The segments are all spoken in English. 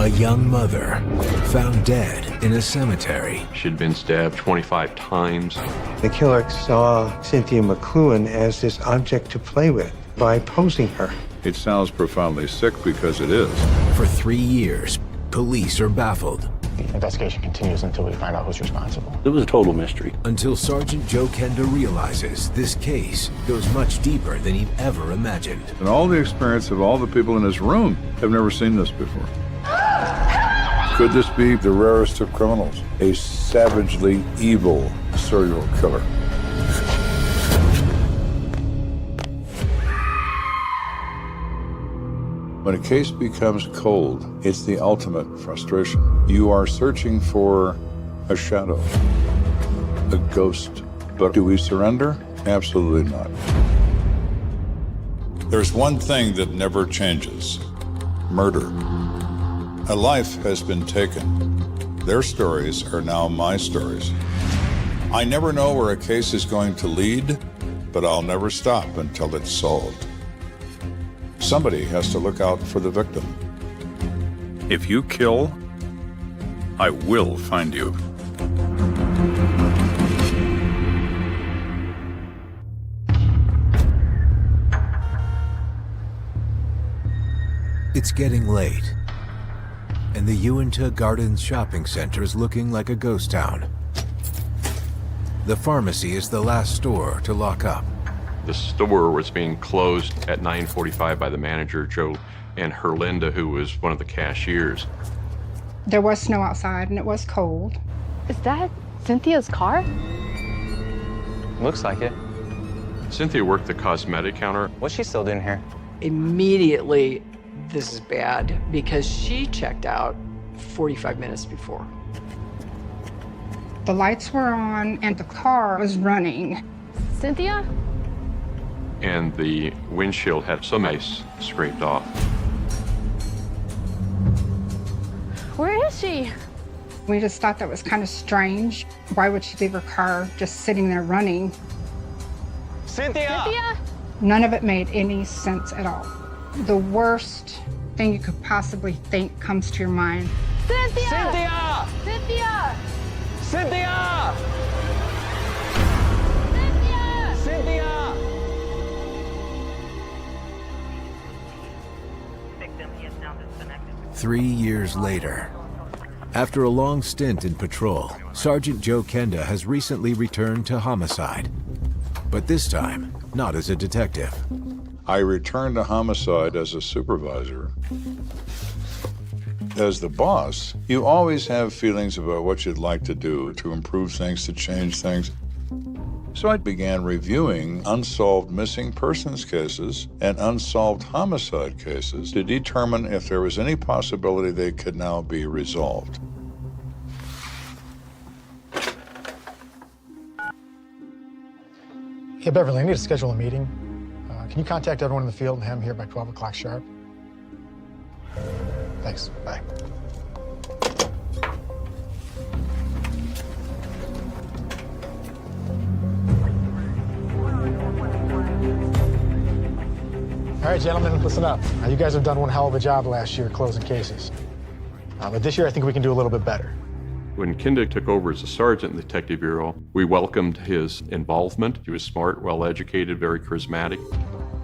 A young mother found dead in a cemetery. She'd been stabbed 25 times. The killer saw Cynthia McLuhan as this object to play with by posing her. It sounds profoundly sick because it is. For 3 years, police are baffled. The investigation continues until we find out who's responsible. It was a total mystery. Until Sergeant Joe Kenda realizes this case goes much deeper than he'd ever imagined. And all the experience of all the people in this room have never seen this before. Could this be the rarest of criminals? A savagely evil serial killer. When a case becomes cold, it's the ultimate frustration. You are searching for a shadow, a ghost. But do we surrender? Absolutely not. There's one thing that never changes: murder. A life has been taken. Their stories are now my stories. I never know where a case is going to lead, but I'll never stop until it's solved. Somebody has to look out for the victim. If you kill, I will find you. It's getting late, and the Uinta Gardens shopping center is looking like a ghost town. The pharmacy is the last store to lock up. The store was being closed at 9:45 by the manager, Joe, and Herlinda, who was one of the cashiers. There was snow outside and it was cold. Is that Cynthia's car? Looks like it. Cynthia worked the cosmetic counter. What's she still doing here? Immediately, this is bad because she checked out 45 minutes before. The lights were on and the car was running. Cynthia? And the windshield had some ice scraped off. Where is she? We just thought that was kind of strange. Why would she leave her car just sitting there running? Cynthia! Cynthia? None of it made any sense at all. The worst thing you could possibly think comes to your mind. Cynthia! Cynthia! Cynthia! Cynthia! Cynthia! Cynthia! 3 years later, after a long stint in patrol, Sergeant Joe Kenda has recently returned to homicide. But this time, not as a detective. I returned to homicide as a supervisor. As the boss, you always have feelings about what you'd like to do to improve things, to change things. So I began reviewing unsolved missing persons cases and unsolved homicide cases to determine if there was any possibility they could now be resolved. Hey, Beverly, I need to schedule a meeting. Can you contact everyone in the field and have them here by 12 o'clock sharp? Thanks. Bye. All right, gentlemen, listen up. You guys have done one hell of a job last year closing cases. But this year, I think we can do a little bit better. When Kenda took over as a sergeant in the Detective Bureau, we welcomed his involvement. He was smart, well-educated, very charismatic.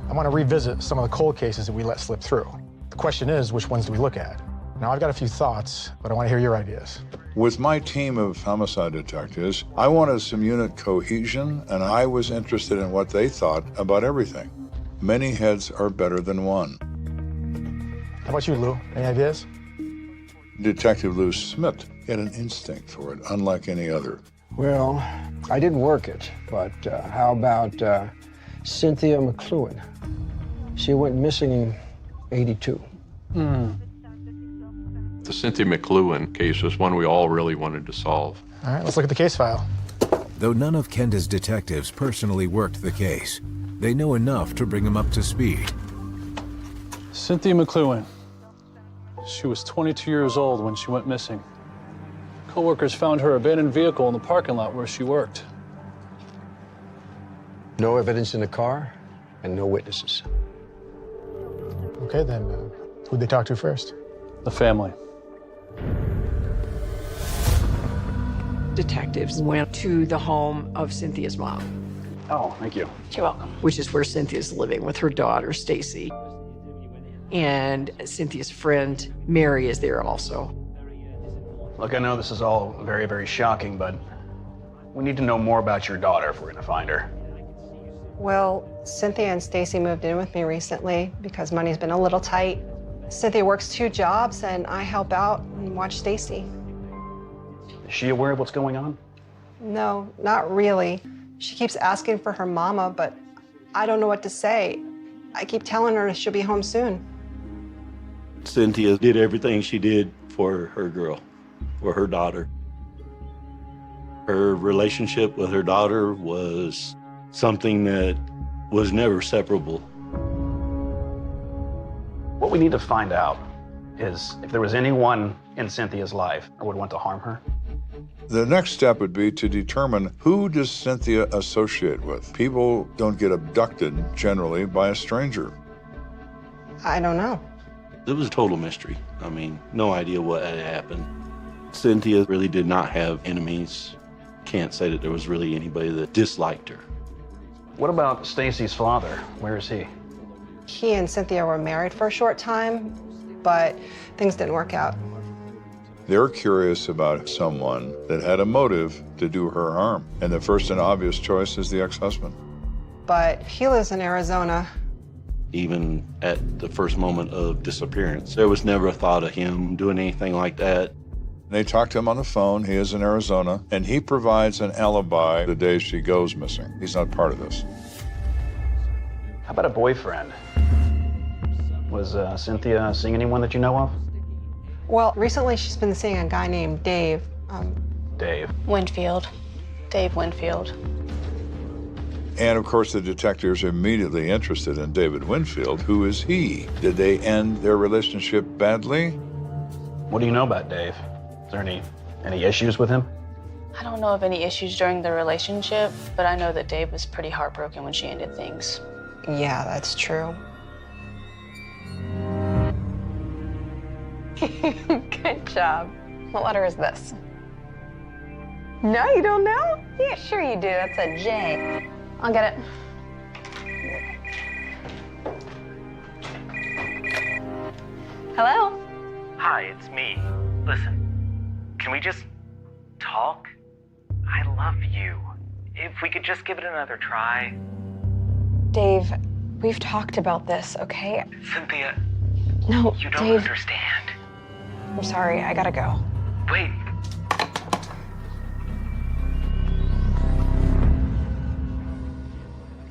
I want to revisit some of the cold cases that we let slip through. The question is, which ones do we look at? Now, I've got a few thoughts, but I want to hear your ideas. With my team of homicide detectives, I wanted some unit cohesion, and I was interested in what they thought about everything. Many heads are better than one. How about you, Lou? Any ideas? Detective Lou Smith had an instinct for it, unlike any other. Well, I didn't work it, but how about Cynthia McLuhan? She went missing in '82. The Cynthia McLuhan case was one we all really wanted to solve. All right, let's look at the case file. Though none of Kenda's detectives personally worked the case, they know enough to bring him up to speed. Cynthia McLuhan. She was 22 years old when she went missing. Coworkers found her abandoned vehicle in the parking lot where she worked. No evidence in the car and no witnesses. Okay, then, who'd they talk to first? The family. Detectives went to the home of Cynthia's mom. Oh, thank you. You're welcome. Which is where Cynthia's living with her daughter, Stacy. And Cynthia's friend, Mary, is there also. Look, I know this is all very, very shocking, but we need to know more about your daughter if we're gonna find her. Well, Cynthia and Stacy moved in with me recently because money's been a little tight. Cynthia works 2 jobs and I help out and watch Stacy. Is she aware of what's going on? No, not really. She keeps asking for her mama, but I don't know what to say. I keep telling her she'll be home soon. Cynthia did everything she did for her girl, for her daughter. Her relationship with her daughter was something that was never separable. What we need to find out is if there was anyone in Cynthia's life that would want to harm her. The next step would be to determine who does Cynthia associate with. People don't get abducted generally by a stranger. I don't know. It was a total mystery. I mean, no idea what had happened. Cynthia really did not have enemies. Can't say that there was really anybody that disliked her. What about Stacy's father? Where is he? He and Cynthia were married for a short time, but things didn't work out. They're curious about someone that had a motive to do her harm. And the first and obvious choice is the ex-husband. But he lives in Arizona. Even at the first moment of disappearance, there was never a thought of him doing anything like that. They talked to him on the phone. He is in Arizona, and he provides an alibi the day she goes missing. He's not part of this. How about a boyfriend? Was Cynthia seeing anyone that you know of? Well, recently she's been seeing a guy named Dave. Dave. Winfield. Dave Winfield. And of course, the detectives are immediately interested in David Winfield. Who is he? Did they end their relationship badly? What do you know about Dave? Is there any issues with him? I don't know of any issues during the relationship, but I know that Dave was pretty heartbroken when she ended things. Yeah, that's true. Good job. What letter is this? No, you don't know? Yeah, sure you do. That's a J. I'll get it. Hello? Hi, it's me. Listen, can we just talk? I love you. If we could just give it another try. Dave, we've talked about this, okay? Cynthia, No, you don't Dave. understand. I'm sorry, I gotta go. Wait.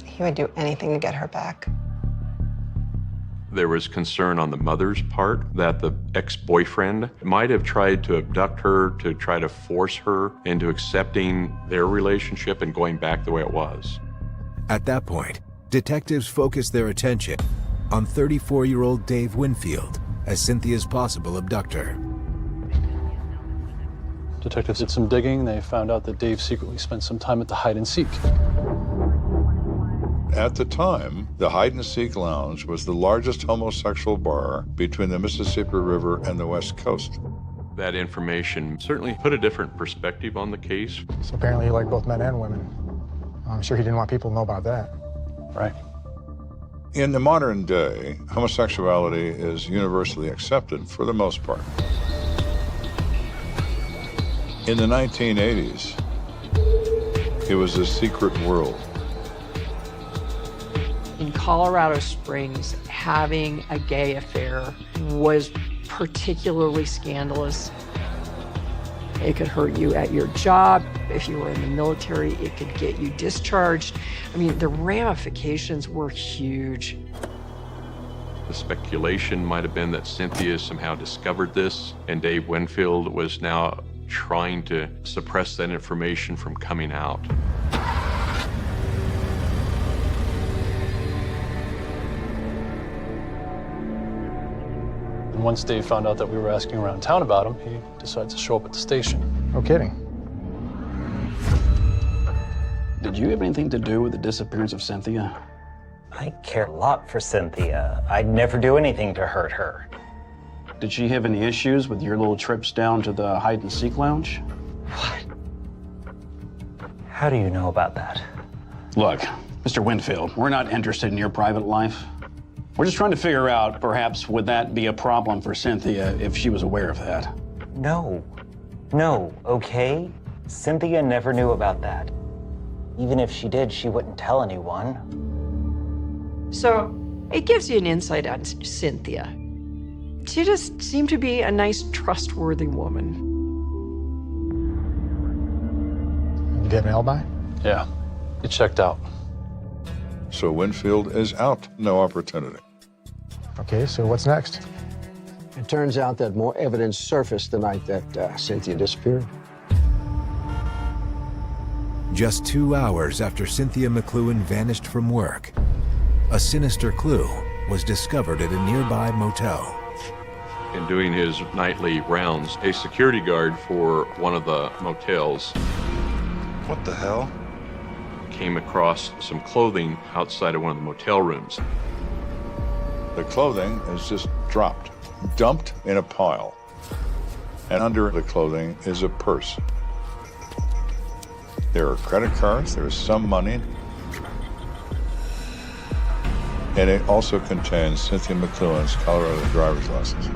He would do anything to get her back. There was concern on the mother's part that the ex-boyfriend might have tried to abduct her, to try to force her into accepting their relationship and going back the way it was. At that point, detectives focused their attention on 34-year-old Dave Winfield as Cynthia's possible abductor. Detectives did some digging. They found out that Dave secretly spent some time at the hide and seek. At the time, the Hide and Seek Lounge was the largest homosexual bar between the Mississippi River and the West Coast. That information certainly put a different perspective on the case. So apparently he liked both men and women. I'm sure he didn't want people to know about that. Right. In the modern day, homosexuality is universally accepted for the most part. In the 1980s, it was a secret world. In Colorado Springs, having a gay affair was particularly scandalous. It could hurt you at your job. If you were in the military, it could get you discharged. I mean, the ramifications were huge. The speculation might have been that Cynthia somehow discovered this, and Dave Winfield was now trying to suppress that information from coming out. And once Dave found out that we were asking around town about him, he decided to show up at the station. No kidding. Did you have anything to do with the disappearance of Cynthia? I care a lot for Cynthia. I'd never do anything to hurt her. Did she have any issues with your little trips down to the hide-and-seek lounge? How do you know about that? Look, Mr. Winfield, we're not interested in your private life. We're just trying to figure out, perhaps, would that be a problem for Cynthia if she was aware of that? No, okay? Cynthia never knew about that. Even if she did, she wouldn't tell anyone. So it gives you an insight on Cynthia. She just seemed to be a nice, trustworthy woman. Do you have an alibi? Yeah, it checked out. So Winfield is out. No opportunity. Okay, so what's next? It turns out that more evidence surfaced the night that Cynthia disappeared. Just 2 hours after Cynthia McLuhan vanished from work, a sinister clue was discovered at a nearby motel. In doing his nightly rounds, a security guard for one of the motels What the hell? came across some clothing outside of one of the motel rooms. The clothing is just dropped, dumped in a pile. And under the clothing is a purse. There are credit cards, there is some money. And it also contains Cynthia McLuhan's Colorado driver's license.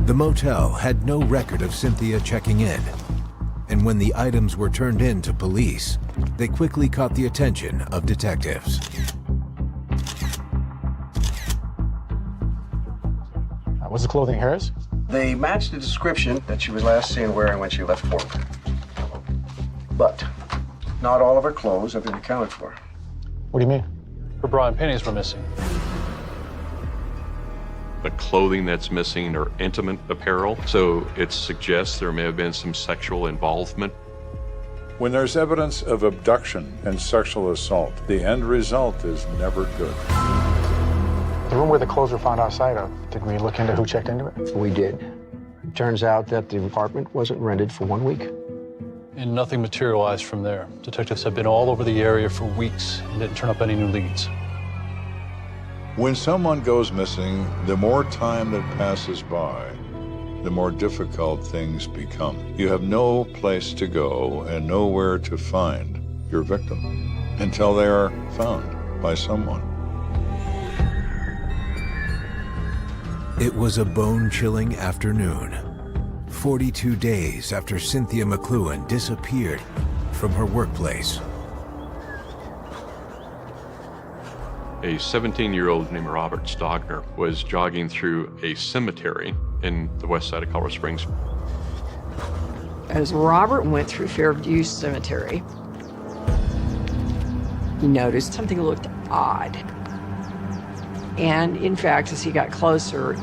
The motel had no record of Cynthia checking in, and when the items were turned in to police, they quickly caught the attention of detectives. Was the clothing hers? They matched the description that she was last seen wearing when she left work. But not all of her clothes have been accounted for. What do you mean? Her bra and panties were missing. The clothing that's missing are intimate apparel, so it suggests there may have been some sexual involvement. When there's evidence of abduction and sexual assault, the end result is never good. The room where the clothes were found outside of, did we look into who checked into it? We did. It turns out that the apartment wasn't rented for 1 week. And nothing materialized from there. Detectives have been all over the area for weeks and didn't turn up any new leads. When someone goes missing, the more time that passes by, the more difficult things become. You have no place to go and nowhere to find your victim until they are found by someone. It was a bone-chilling afternoon, 42 days after Cynthia McLuhan disappeared from her workplace. A 17-year-old named Robert Stogner was jogging through a cemetery in the west side of Colorado Springs. As Robert went through Fairview Cemetery, he noticed something looked odd. And in fact, as he got closer,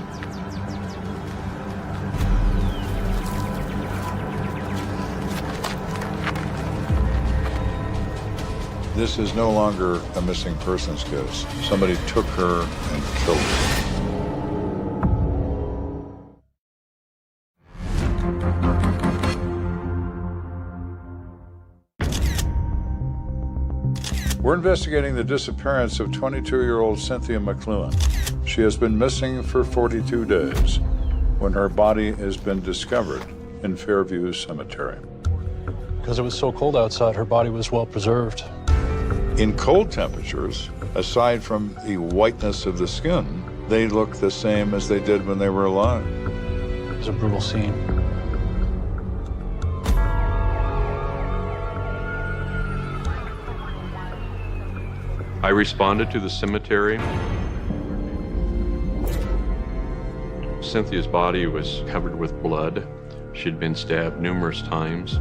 This is no longer a missing persons case. Somebody took her and killed her. We're investigating the disappearance of 22-year-old Cynthia McLuhan. She has been missing for 42 days when her body has been discovered in Fairview Cemetery. Because it was so cold outside, her body was well preserved. In cold temperatures, aside from the whiteness of the skin, they look the same as they did when they were alive. It was a brutal scene. I responded to the cemetery. Cynthia's body was covered with blood. She'd been stabbed numerous times.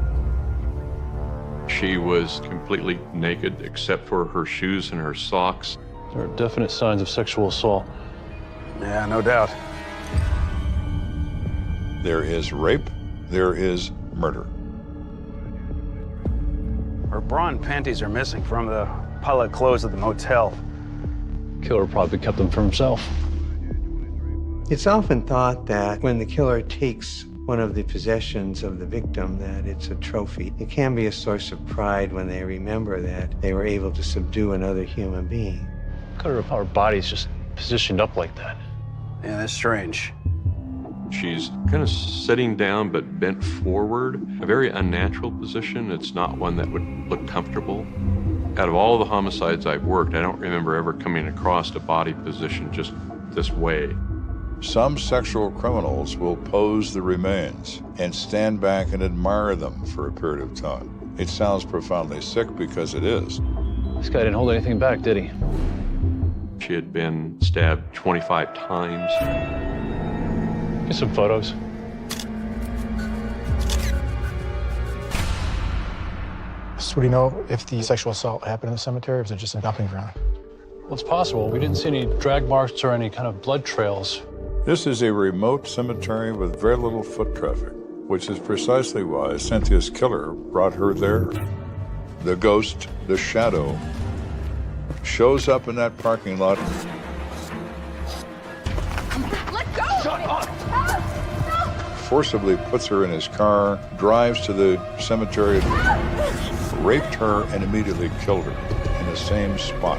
She was completely naked except for her shoes and her socks. There are definite signs of sexual assault. Yeah, no doubt. There is rape, there is murder. Her bra and panties are missing from the pile of clothes at the motel. Killer probably kept them for himself. It's often thought that when the killer takes one of the possessions of the victim, that it's a trophy. It can be a source of pride when they remember that they were able to subdue another human being. Look at how her body's just positioned up like that. Yeah, that's strange. She's kind of sitting down but bent forward, a very unnatural position. It's not one that would look comfortable. Out of all the homicides I've worked, I don't remember ever coming across a body position just this way. Some sexual criminals will pose the remains and stand back and admire them for a period of time. It sounds profoundly sick because it is. This guy didn't hold anything back, did he? She had been stabbed 25 times. Get some photos. So do you know if the sexual assault happened in the cemetery, or was it just a dumping ground? Well, it's possible. We didn't see any drag marks or any kind of blood trails. This is a remote cemetery with very little foot traffic, which is precisely why Cynthia's killer brought her there. The ghost, the shadow, shows up in that parking lot. Let go! Shut up! Forcibly puts her in his car, drives to the cemetery, raped her, and immediately killed her in the same spot.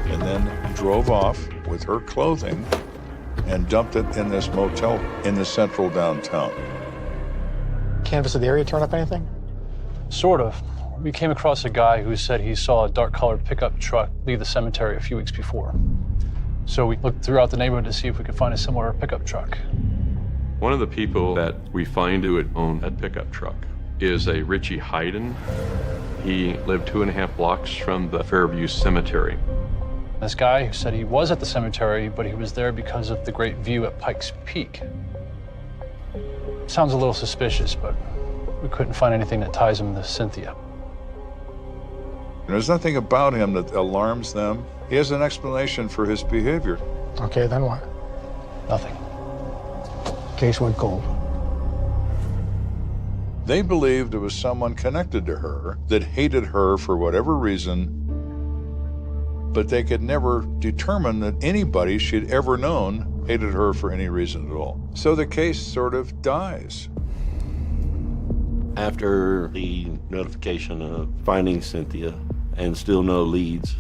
And then drove off with her clothing and dumped it in this motel in the central downtown. Canvas of the area turn up anything? Sort of. We came across a guy who said he saw a dark-colored pickup truck leave the cemetery a few weeks before. So we looked throughout the neighborhood to see if we could find a similar pickup truck. One of the people that we find who would own that pickup truck is a Richie Hayden. He lived 2.5 blocks from the Fairview Cemetery. This guy who said he was at the cemetery, but he was there because of the great view at Pikes Peak. Sounds a little suspicious, but we couldn't find anything that ties him to Cynthia. There's nothing about him that alarms them. He has an explanation for his behavior. Okay, then what? Nothing. Case went cold. They believed it was someone connected to her that hated her for whatever reason, but they could never determine that anybody she'd ever known hated her for any reason at all. So the case sort of dies. After the notification of finding Cynthia and still no leads,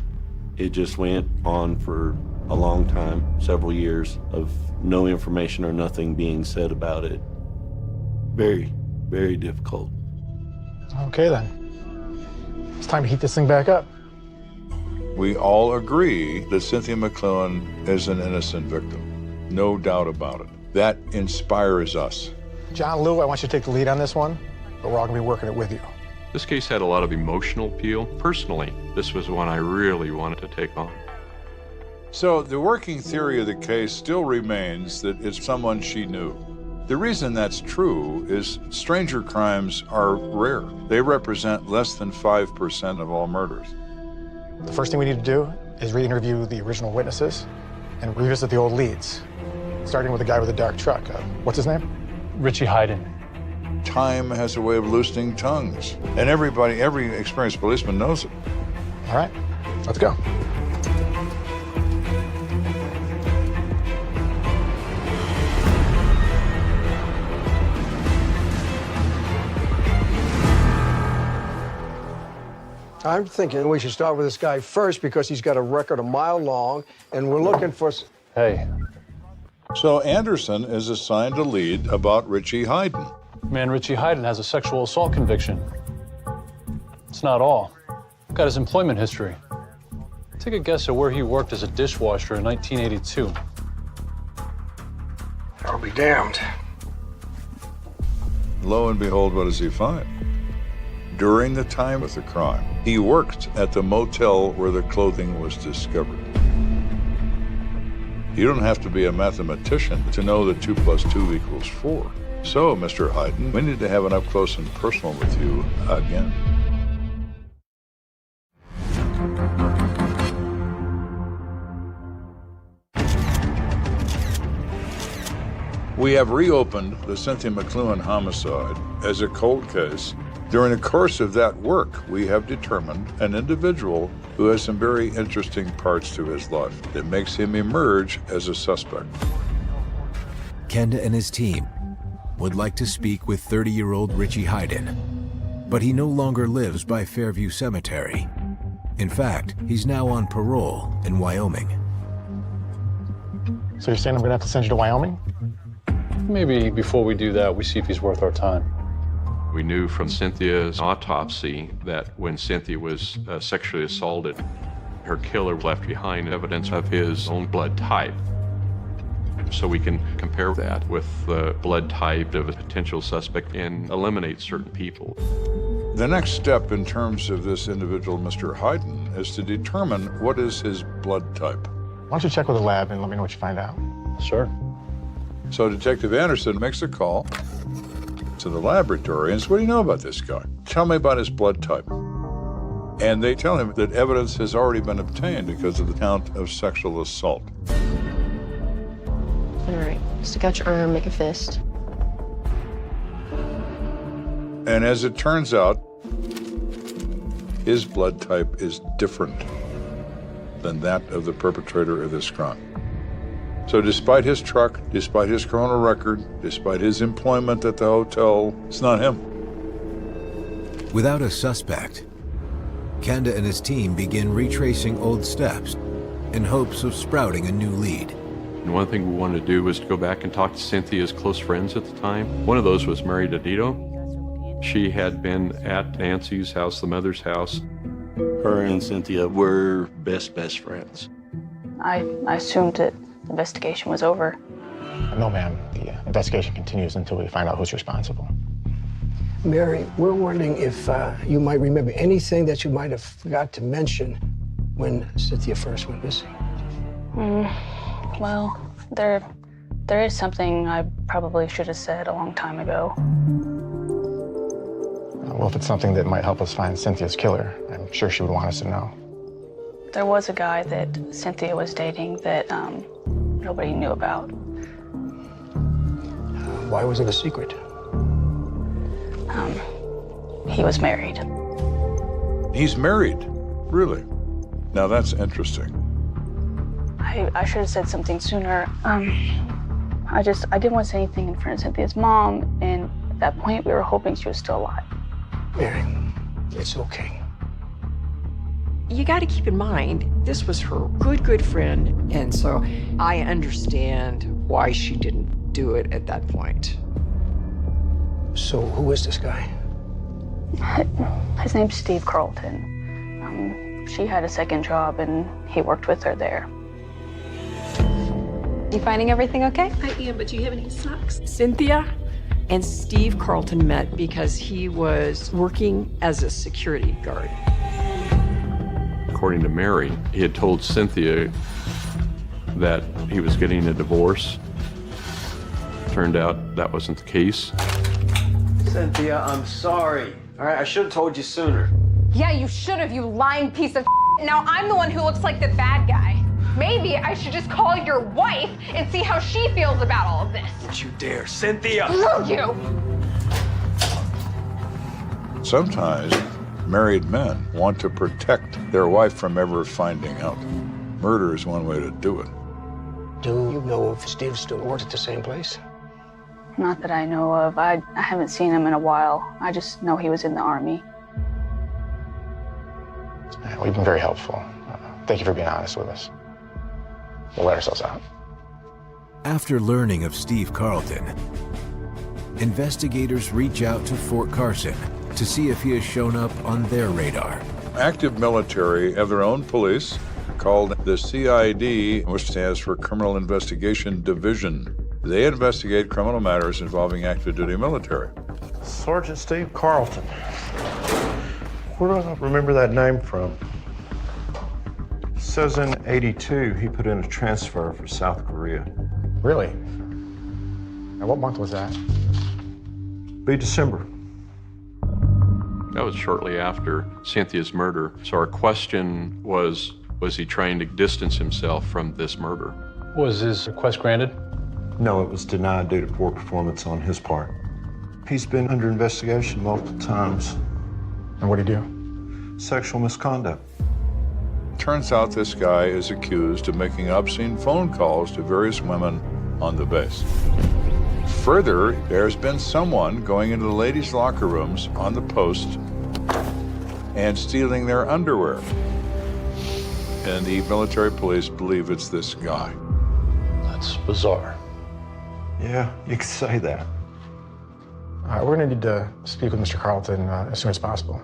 it just went on for a long time, several years, of no information or nothing being said about it. Very, very difficult. Okay, then. It's time to heat this thing back up. We all agree that Cynthia McLuhan is an innocent victim. No doubt about it. That inspires us. John, Lou, I want you to take the lead on this one, but we're all going to be working it with you. This case had a lot of emotional appeal. Personally, this was one I really wanted to take on. So the working theory of the case still remains that it's someone she knew. The reason that's true is stranger crimes are rare. They represent less than 5% of all murders. The first thing we need to do is re-interview the original witnesses and revisit the old leads, starting with the guy with the dark truck. What's his name? Richie Hayden. Time has a way of loosening tongues, and every experienced policeman knows it. All right, let's go. I'm thinking we should start with this guy first because he's got a record a mile long, and we're looking for... Hey. So Anderson is assigned a lead about Richie Hayden. Man, Richie Hayden has a sexual assault conviction. It's not all. Got his employment history. Take a guess at where he worked as a dishwasher in 1982. I'll be damned. Lo and behold, what does he find? During the time of the crime, he worked at the motel where the clothing was discovered. You don't have to be a mathematician to know that 2 + 2 = 4. So, Mr. Hayden, we need to have an up close and personal with you again. We have reopened the Cynthia McLuhan homicide as a cold case. During the course of that work, we have determined an individual who has some very interesting parts to his life that makes him emerge as a suspect. Kenda and his team would like to speak with 30-year-old Richie Hayden, but he no longer lives by Fairview Cemetery. In fact, he's now on parole in Wyoming. So you're saying I'm gonna have to send you to Wyoming? Maybe before we do that, we see if he's worth our time. We knew from Cynthia's autopsy that when Cynthia was sexually assaulted, her killer left behind evidence of his own blood type. So we can compare that with the blood type of a potential suspect and eliminate certain people. The next step in terms of this individual, Mr. Hayden, is to determine what is his blood type. Why don't you check with the lab and let me know what you find out? Sure. So Detective Anderson makes a call to the laboratory and says, what do you know about this guy? Tell me about his blood type. And they tell him that evidence has already been obtained because of the count of sexual assault. All right, stick out your arm, make a fist. And as it turns out, his blood type is different than that of the perpetrator of this crime. So despite his truck, despite his criminal record, despite his employment at the hotel, it's not him. Without a suspect, Kenda and his team begin retracing old steps in hopes of sprouting a new lead. And one thing we wanted to do was to go back and talk to Cynthia's close friends at the time. One of those was Mary DeDito. She had been at Nancy's house, the mother's house. Her and Cynthia were best friends. I assumed that the investigation was over. No, ma'am. The investigation continues until we find out who's responsible. Mary, we're wondering if you might remember anything that you might have forgot to mention when Cynthia first went missing. Well, there is something I probably should have said a long time ago. Well, if it's something that might help us find Cynthia's killer, I'm sure she would want us to know. There was a guy that Cynthia was dating that nobody knew about. Why was it a secret? He was married. He's married? Really? Now that's interesting. I should have said something sooner. I didn't want to say anything in front of Cynthia's mom, and at that point we were hoping she was still alive. Mary, it's okay. You got to keep in mind, this was her good friend, and so I understand why she didn't do it at that point. So who is this guy? His name's Steve Carlton. She had a second job, and he worked with her there. You finding everything okay? I am, but do you have any socks? Cynthia and Steve Carlton met because he was working as a security guard. According to Mary, he had told Cynthia that he was getting a divorce. Turned out that wasn't the case. Cynthia, I'm sorry. All right, I should have told you sooner. Yeah, you should have, you lying piece of shit. Now I'm the one who looks like the bad guy. Maybe I should just call your wife and see how she feels about all of this. Don't you dare, Cynthia! Screw you! Sometimes married men want to protect their wife from ever finding out. Murder is one way to do it. Do you know if Steve still works at the same place? Not that I know of. I haven't seen him in a while. I just know he was in the Army. We've been very helpful. Thank you for being honest with us. We'll let ourselves out. After learning of Steve Carlton, investigators reach out to Fort Carson to see if he has shown up on their radar. Active military have their own police called the CID, which stands for Criminal Investigation Division. They investigate criminal matters involving active duty military. Sergeant Steve Carlton. Where do I remember that name from? It says in '82 he put in a transfer for South Korea. Really? And what month was that? Be December. That was shortly after Cynthia's murder. So our question was he trying to distance himself from this murder? Was his request granted? No, it was denied due to poor performance on his part. He's been under investigation multiple times. And what did he do? Sexual misconduct. Turns out this guy is accused of making obscene phone calls to various women on the base. Further, there's been someone going into the ladies' locker rooms on the post and stealing their underwear. And the military police believe it's this guy. That's bizarre. Yeah, you could say that. All right, we're going to need to speak with Mr. Carlton as soon as possible.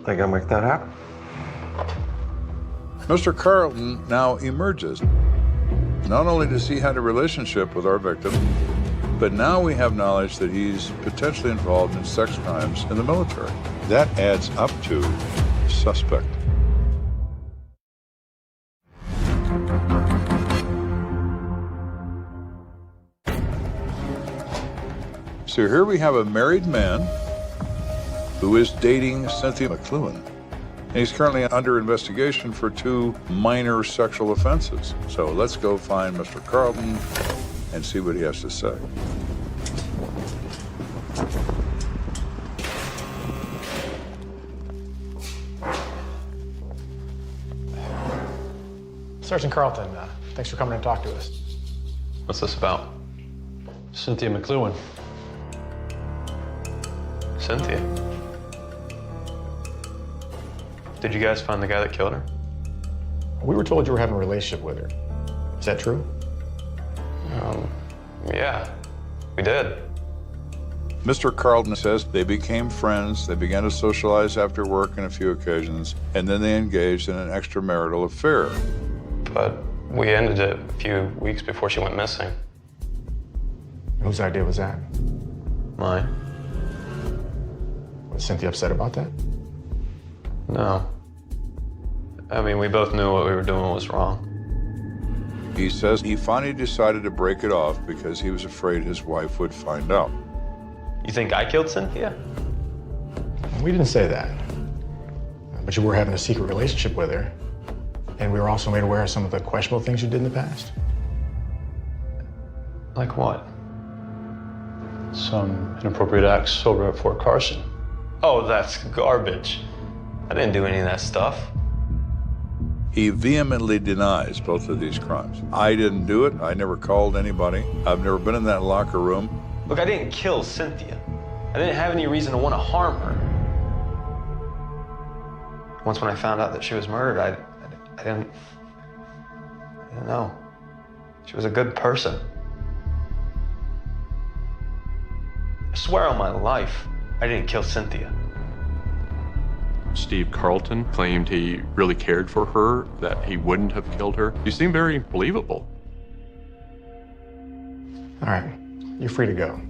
Think I'll make that happen? Mr. Carlton now emerges. Not only does he have a relationship with our victim, but now we have knowledge that he's potentially involved in sex crimes in the military. That adds up to suspect. So here we have a married man who is dating Cynthia McLuhan. And he's currently under investigation for 2 minor sexual offenses. So let's go find Mr. Carlton and see what he has to say. Sergeant Carlton, thanks for coming to talk to us. What's this about? Cynthia McLuhan. Cynthia. Did you guys find the guy that killed her? We were told you were having a relationship with her. Is that true? Yeah, we did. Mr. Carlton says they became friends, they began to socialize after work on a few occasions, and then they engaged in an extramarital affair. But we ended it a few weeks before she went missing. Whose idea was that? Mine. Was Cynthia upset about that? No. I mean, we both knew what we were doing was wrong. He says he finally decided to break it off because he was afraid his wife would find out. You think I killed Cynthia? We didn't say that. But you were having a secret relationship with her. And we were also made aware of some of the questionable things you did in the past. Like what? Some inappropriate acts over at Fort Carson. Oh, that's garbage. I didn't do any of that stuff. He vehemently denies both of these crimes. I didn't do it. I never called anybody. I've never been in that locker room. Look, I didn't kill Cynthia. I didn't have any reason to want to harm her. Once when I found out that she was murdered, I didn't know. She was a good person. I swear on my life, I didn't kill Cynthia. Steve Carlton claimed he really cared for her, that he wouldn't have killed her. You seem very believable. All right, you're free to go.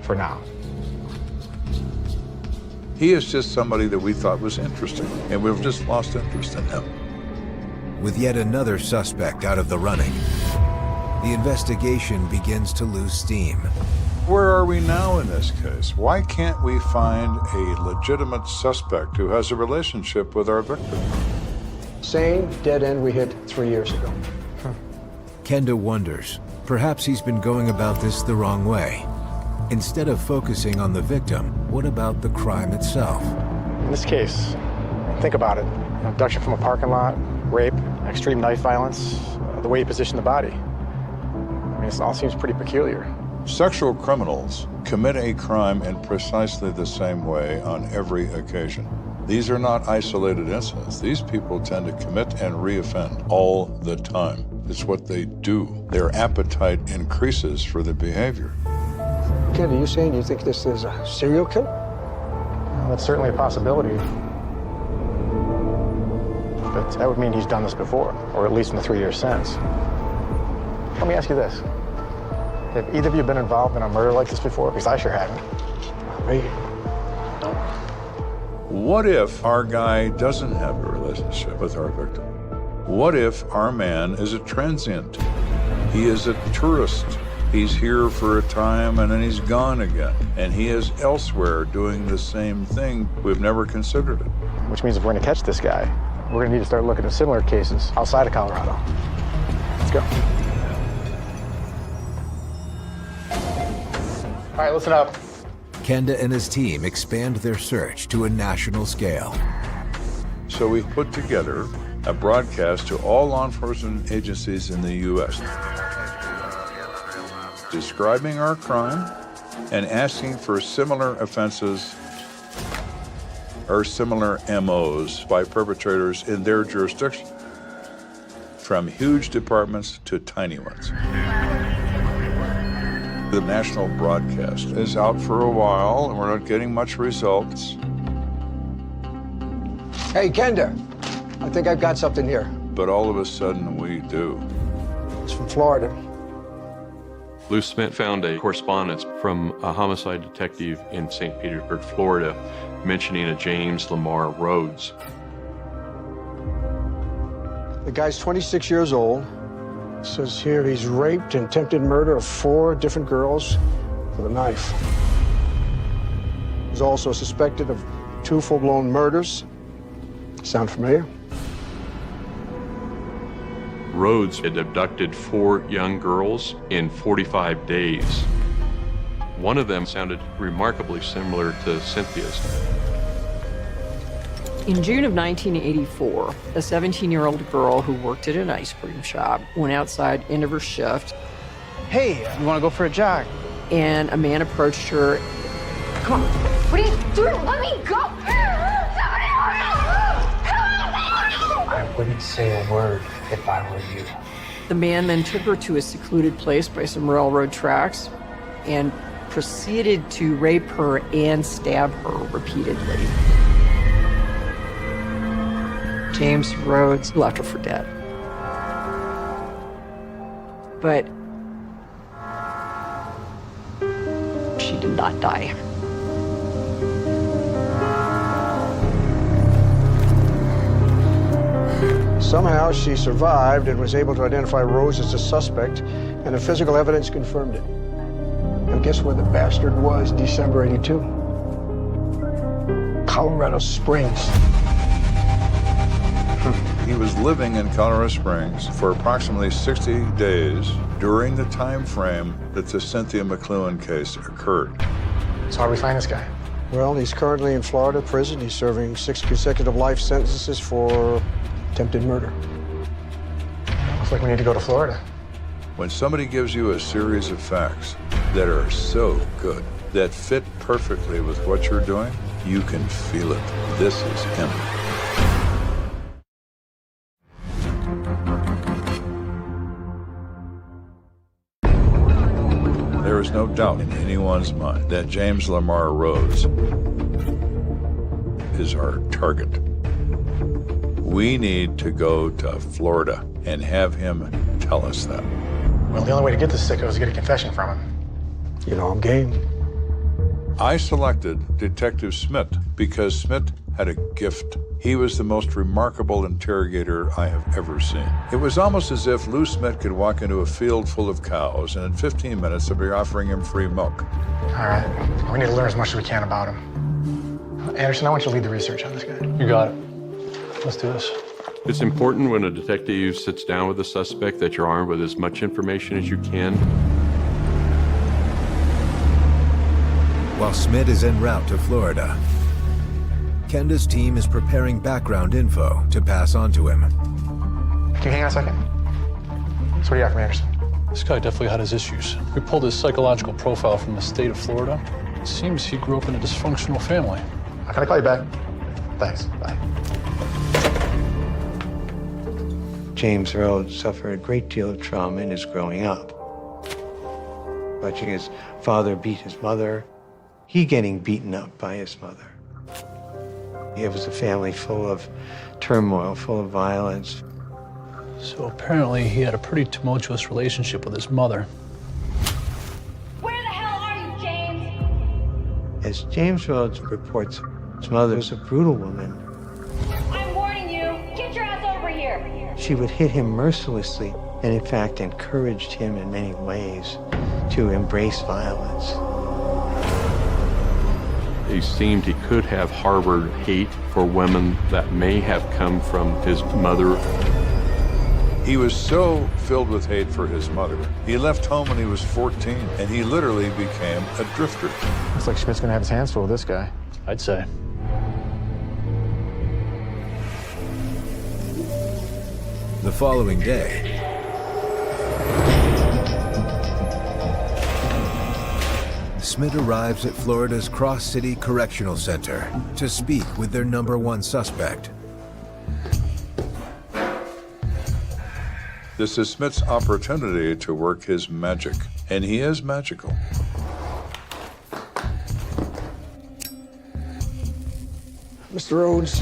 For now. He is just somebody that we thought was interesting, and we've just lost interest in him. With yet another suspect out of the running, the investigation begins to lose steam. Where are we now in this case? Why can't we find a legitimate suspect who has a relationship with our victim? Same dead end we hit 3 years ago. Kenda wonders, perhaps he's been going about this the wrong way. Instead of focusing on the victim, what about the crime itself? In this case, think about it. Abduction from a parking lot, rape, extreme knife violence, the way he positioned the body. I mean, it all seems pretty peculiar. Sexual criminals commit a crime in precisely the same way on every occasion. These are not isolated incidents. These people tend to commit and reoffend all the time. It's what they do. Their appetite increases for the behavior. Kenda, you saying you think this is a serial killer? Well, that's certainly a possibility. But that would mean he's done this before, or at least in the 3 years since. Let me ask you this. Have either of you been involved in a murder like this before? Because I sure haven't. Me? What if our guy doesn't have a relationship with our victim? What if our man is a transient? He is a tourist. He's here for a time and then he's gone again. And he is elsewhere doing the same thing. We've never considered it. Which means if we're going to catch this guy, we're going to need to start looking at similar cases outside of Colorado. Let's go. All right, listen up. Kenda and his team expand their search to a national scale. So we've put together a broadcast to all law enforcement agencies in the U.S. describing our crime and asking for similar offenses or similar MOs by perpetrators in their jurisdiction. from huge departments to tiny ones. The national broadcast is out for a while, and we're not getting much results. Hey, Kenda, I think I've got something here. But all of a sudden, we do. It's from Florida. Lou Smith found a correspondence from a homicide detective in St. Petersburg, Florida, mentioning a James Lamar Rhodes. The guy's 26 years old. It says here he's raped and attempted murder of 4 different girls with a knife. He's also suspected of 2 full-blown murders. Sound familiar? Rhodes had abducted 4 young girls in 45 days. One of them sounded remarkably similar to Cynthia's. In June of 1984, a 17-year-old girl who worked at an ice cream shop went outside end of her shift. Hey, you want to go for a jog? And a man approached her. Come on. What are you doing? Let me go! I wouldn't say a word if I were you. The man then took her to a secluded place by some railroad tracks and proceeded to rape her and stab her repeatedly. James Rhodes left her for dead. But she did not die. Somehow she survived and was able to identify Rose as a suspect, and the physical evidence confirmed it. And guess where the bastard was December '82? Colorado Springs. He was living in Colorado Springs for approximately 60 days during the time frame that the Cynthia McLuhan case occurred. So how do we find this guy? Well, he's currently in Florida prison. He's serving 6 consecutive life sentences for attempted murder. Looks like we need to go to Florida. When somebody gives you a series of facts that are so good, that fit perfectly with what you're doing, you can feel it. This is him. There is no doubt in anyone's mind that James Lamar Rhodes is our target. We need to go to Florida and have him tell us that. Well, the only way to get this sicko is to get a confession from him. You know, I'm game. I selected Detective Smith because Smith had a gift. He was the most remarkable interrogator I have ever seen. It was almost as if Lou Smith could walk into a field full of cows, and in 15 minutes they'd be offering him free milk. All right, we need to learn as much as we can about him. Anderson, I want you to lead the research on this guy. You got it. Let's do this. It's important when a detective sits down with a suspect that you're armed with as much information as you can. While Smith is en route to Florida, Kenda's team is preparing background info to pass on to him. Can you hang on a second? So what do you have from Anderson? This guy definitely had his issues. We pulled his psychological profile from the state of Florida. It seems he grew up in a dysfunctional family. Can I call you back? Thanks. Bye. James Rhodes suffered a great deal of trauma in his growing up. Watching his father beat his mother, he getting beaten up by his mother. It was a family full of turmoil, full of violence. So apparently he had a pretty tumultuous relationship with his mother. Where the hell are you, James? As James Rhodes reports, his mother was a brutal woman. I'm warning you. Get your ass over here. She would hit him mercilessly and, in fact, encouraged him in many ways to embrace violence. It seemed he could have harbored hate for women that may have come from his mother. He was so filled with hate for his mother. He left home when he was 14, and he literally became a drifter. Looks like Schmidt's gonna have his hands full with this guy. I'd say. The following day, Smith arrives at Florida's Cross City Correctional Center to speak with their #1 suspect. This is Smith's opportunity to work his magic, and he is magical. Mr. Rhodes,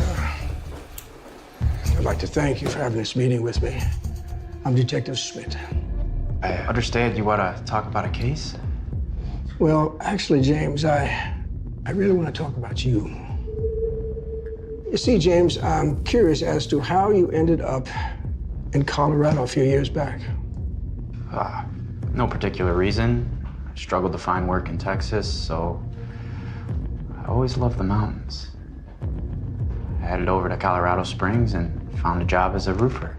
I'd like to thank you for having this meeting with me. I'm Detective Schmidt. I understand you want to talk about a case? Well, actually, James, I really want to talk about you. You see, James, I'm curious as to how you ended up in Colorado a few years back. No particular reason. I struggled to find work in Texas, so I always loved the mountains. I headed over to Colorado Springs and found a job as a roofer.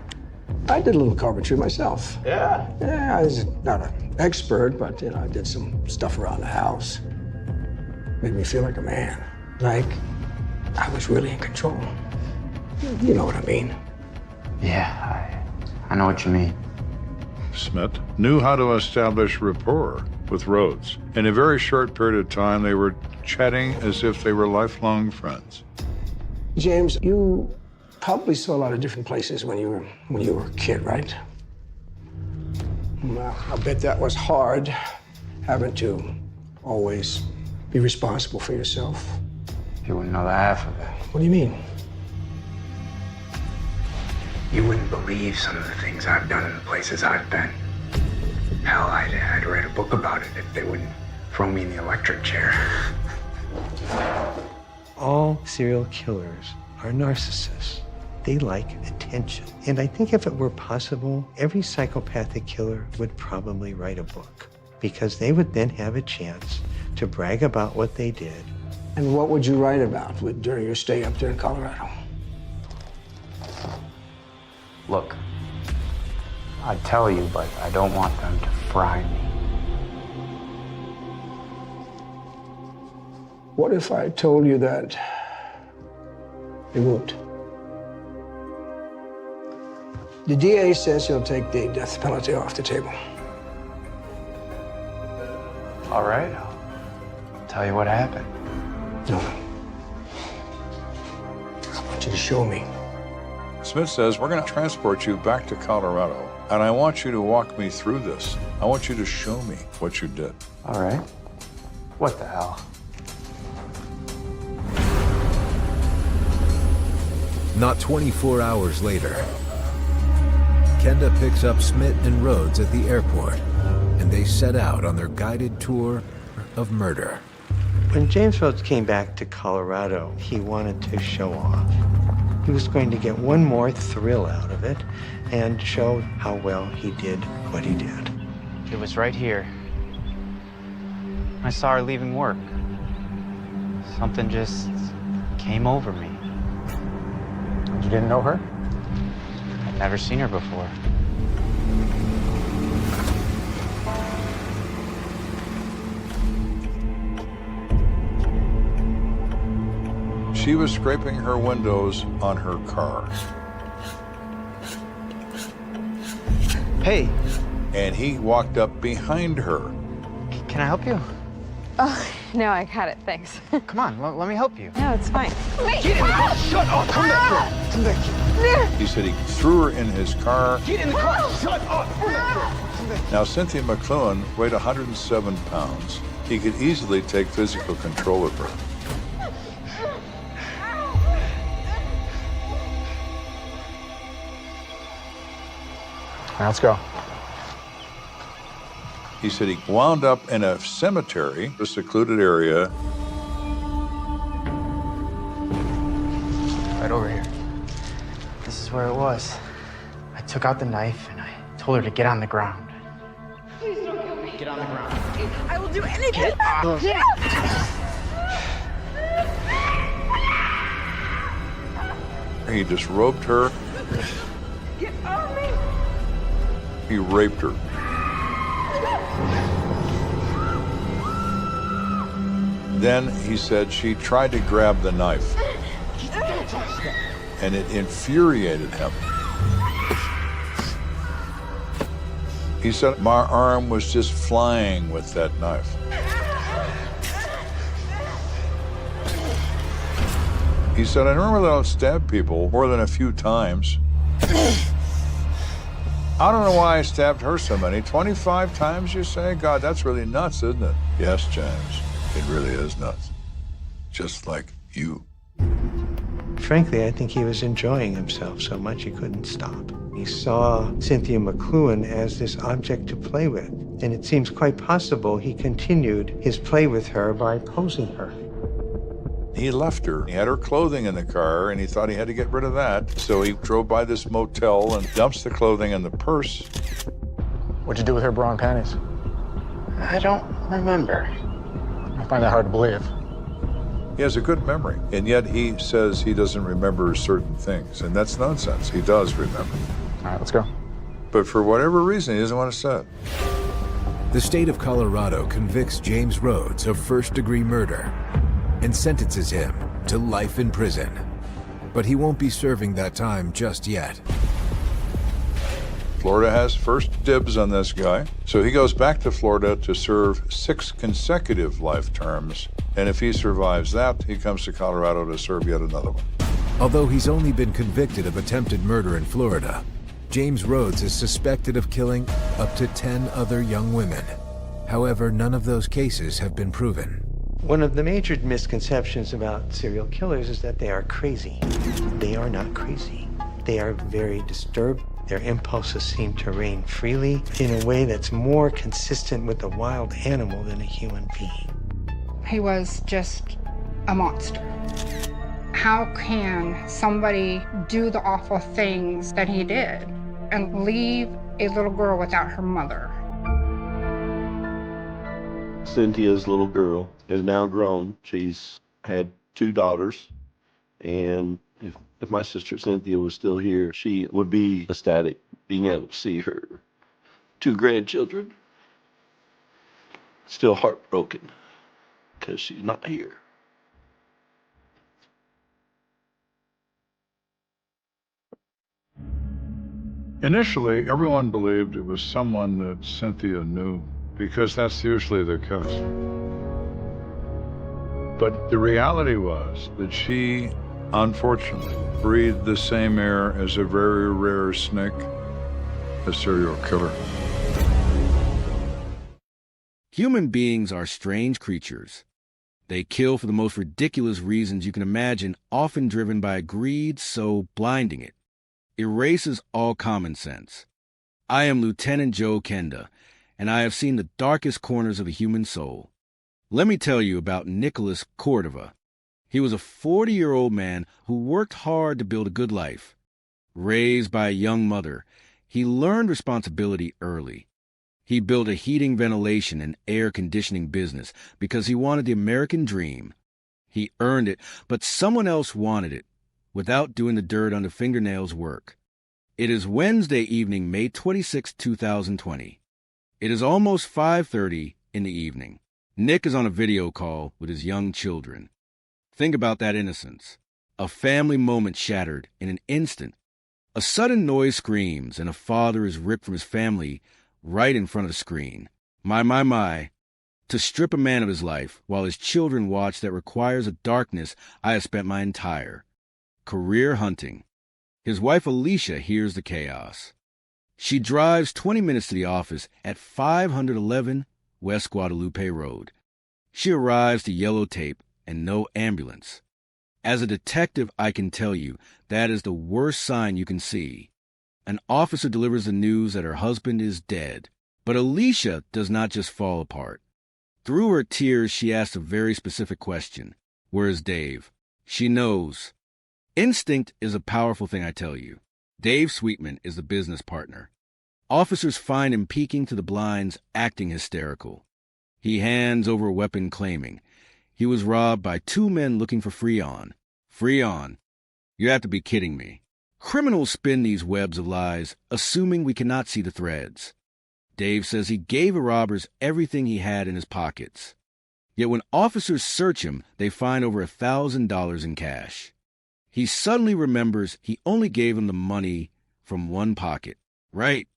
I did a little carpentry myself. Yeah? Yeah, I was not an expert, but I did some stuff around the house. Made me feel like a man. Like I was really in control. You know what I mean. Yeah, I know what you mean. Smith knew how to establish rapport with Rhodes. In a very short period of time, they were chatting as if they were lifelong friends. James, you probably saw a lot of different places when you were a kid, right? Well, I bet that was hard, having to always be responsible for yourself. You wouldn't know the half of it. What do you mean? You wouldn't believe some of the things I've done in the places I've been. Hell, I'd write a book about it if they wouldn't throw me in the electric chair. All serial killers are narcissists. They like attention. And I think if it were possible, every psychopathic killer would probably write a book, because they would then have a chance to brag about what they did. And what would you write about during your stay up there in Colorado? Look, I'd tell you, but I don't want them to fry me. What if I told you that they won't? The DA says he'll take the death penalty off the table. All right, I'll tell you what happened. No. I want you to show me. Smith says, we're going to transport you back to Colorado, and I want you to walk me through this. I want you to show me what you did. All right. What the hell? Not 24 hours later, Kenda picks up Smith and Rhodes at the airport, and they set out on their guided tour of murder. When James Rhodes came back to Colorado, he wanted to show off. He was going to get one more thrill out of it and show how well he did what he did. It was right here. I saw her leaving work. Something just came over me. You didn't know her? I'd never seen her before. She was scraping her windows on her car. Hey. And he walked up behind her. Can I help you? Oh, no, I got it, thanks. Come on, let me help you. No, it's fine. Wait! Get in the car! Shut up! Come back here! Come back here! He said he threw her in his car. Get in the car! Shut up! Come back here! Come back here! Now, Cynthia McLuhan weighed 107 pounds. He could easily take physical control of her. Now, let's go. He said he wound up in a cemetery, a secluded area. Right over here. This is where it was. I took out the knife and I told her to get on the ground. Please don't kill me. Get on the ground. I will do anything. Get off. He disrobed her. Get off me. He raped her. Then he said she tried to grab the knife, and it infuriated him. He said, my arm was just flying with that knife. He said, I normally don't stab people more than a few times. I don't know why I stabbed her so many. 25 times, you say? God, that's really nuts, isn't it? Yes, James, it really is nuts. Just like you. Frankly, I think he was enjoying himself so much he couldn't stop. He saw Cynthia McLuhan as this object to play with, and it seems quite possible he continued his play with her by posing her. He left her. He had her clothing in the car, and he thought he had to get rid of that. So he drove by this motel and dumps the clothing in the purse. What'd you do with her bra and panties? I don't remember. I find that hard to believe. He has a good memory, and yet he says he doesn't remember certain things, and that's nonsense. He does remember. All right, let's go. But for whatever reason, he doesn't want to say it. The state of Colorado convicts James Rhodes of first-degree murder and sentences him to life in prison. But he won't be serving that time just yet. Florida has first dibs on this guy, so he goes back to Florida to serve 6 consecutive life terms, and if he survives that, he comes to Colorado to serve yet another one. Although he's only been convicted of attempted murder in Florida, James Rhodes is suspected of killing up to 10 other young women. However, none of those cases have been proven. One of the major misconceptions about serial killers is that they are crazy. They are not crazy. They are very disturbed. Their impulses seem to reign freely in a way that's more consistent with a wild animal than a human being. He was just a monster. How can somebody do the awful things that he did and leave a little girl without her mother? Cynthia's little girl is now grown. She's had 2 daughters, and if my sister Cynthia was still here, she would be ecstatic being able to see her 2 grandchildren. Still heartbroken because she's not here. Initially, everyone believed it was someone that Cynthia knew, because that's usually the case. But the reality was that she, unfortunately, breathed the same air as a very rare snake, a serial killer. Human beings are strange creatures. They kill for the most ridiculous reasons you can imagine, often driven by a greed so blinding it erases all common sense. I am Lt.Joe Kenda, and I have seen the darkest corners of the human soul. Let me tell you about Nicholas Cordova. He was a 40-year-old man who worked hard to build a good life. Raised by a young mother, he learned responsibility early. He built a heating, ventilation, and air conditioning business because he wanted the American dream. He earned it, but someone else wanted it, without doing the dirt under fingernails work. It is Wednesday evening, May 26, 2020. It is almost 5:30 in the evening. Nick is on a video call with his young children. Think about that innocence. A family moment shattered in an instant. A sudden noise screams, and a father is ripped from his family right in front of the screen. My. To strip a man of his life while his children watch, that requires a darkness I have spent my entire career hunting. His wife Alicia hears the chaos. She drives 20 minutes to the office at 511 West Guadalupe Road. She arrives to yellow tape and no ambulance. As a detective, I can tell you that is the worst sign you can see. An officer delivers the news that her husband is dead. But Alicia does not just fall apart. Through her tears, she asks a very specific question. Where is Dave? She knows. Instinct is a powerful thing, I tell you. Dave Sweetman is the business partner. Officers find him peeking through the blinds, acting hysterical. He hands over a weapon, claiming he was robbed by 2 men looking for Freon. Freon? You have to be kidding me. Criminals spin these webs of lies, assuming we cannot see the threads. Dave says he gave the robbers everything he had in his pockets. Yet when officers search him, they find over $1,000 in cash. He suddenly remembers he only gave him the money from one pocket. Right.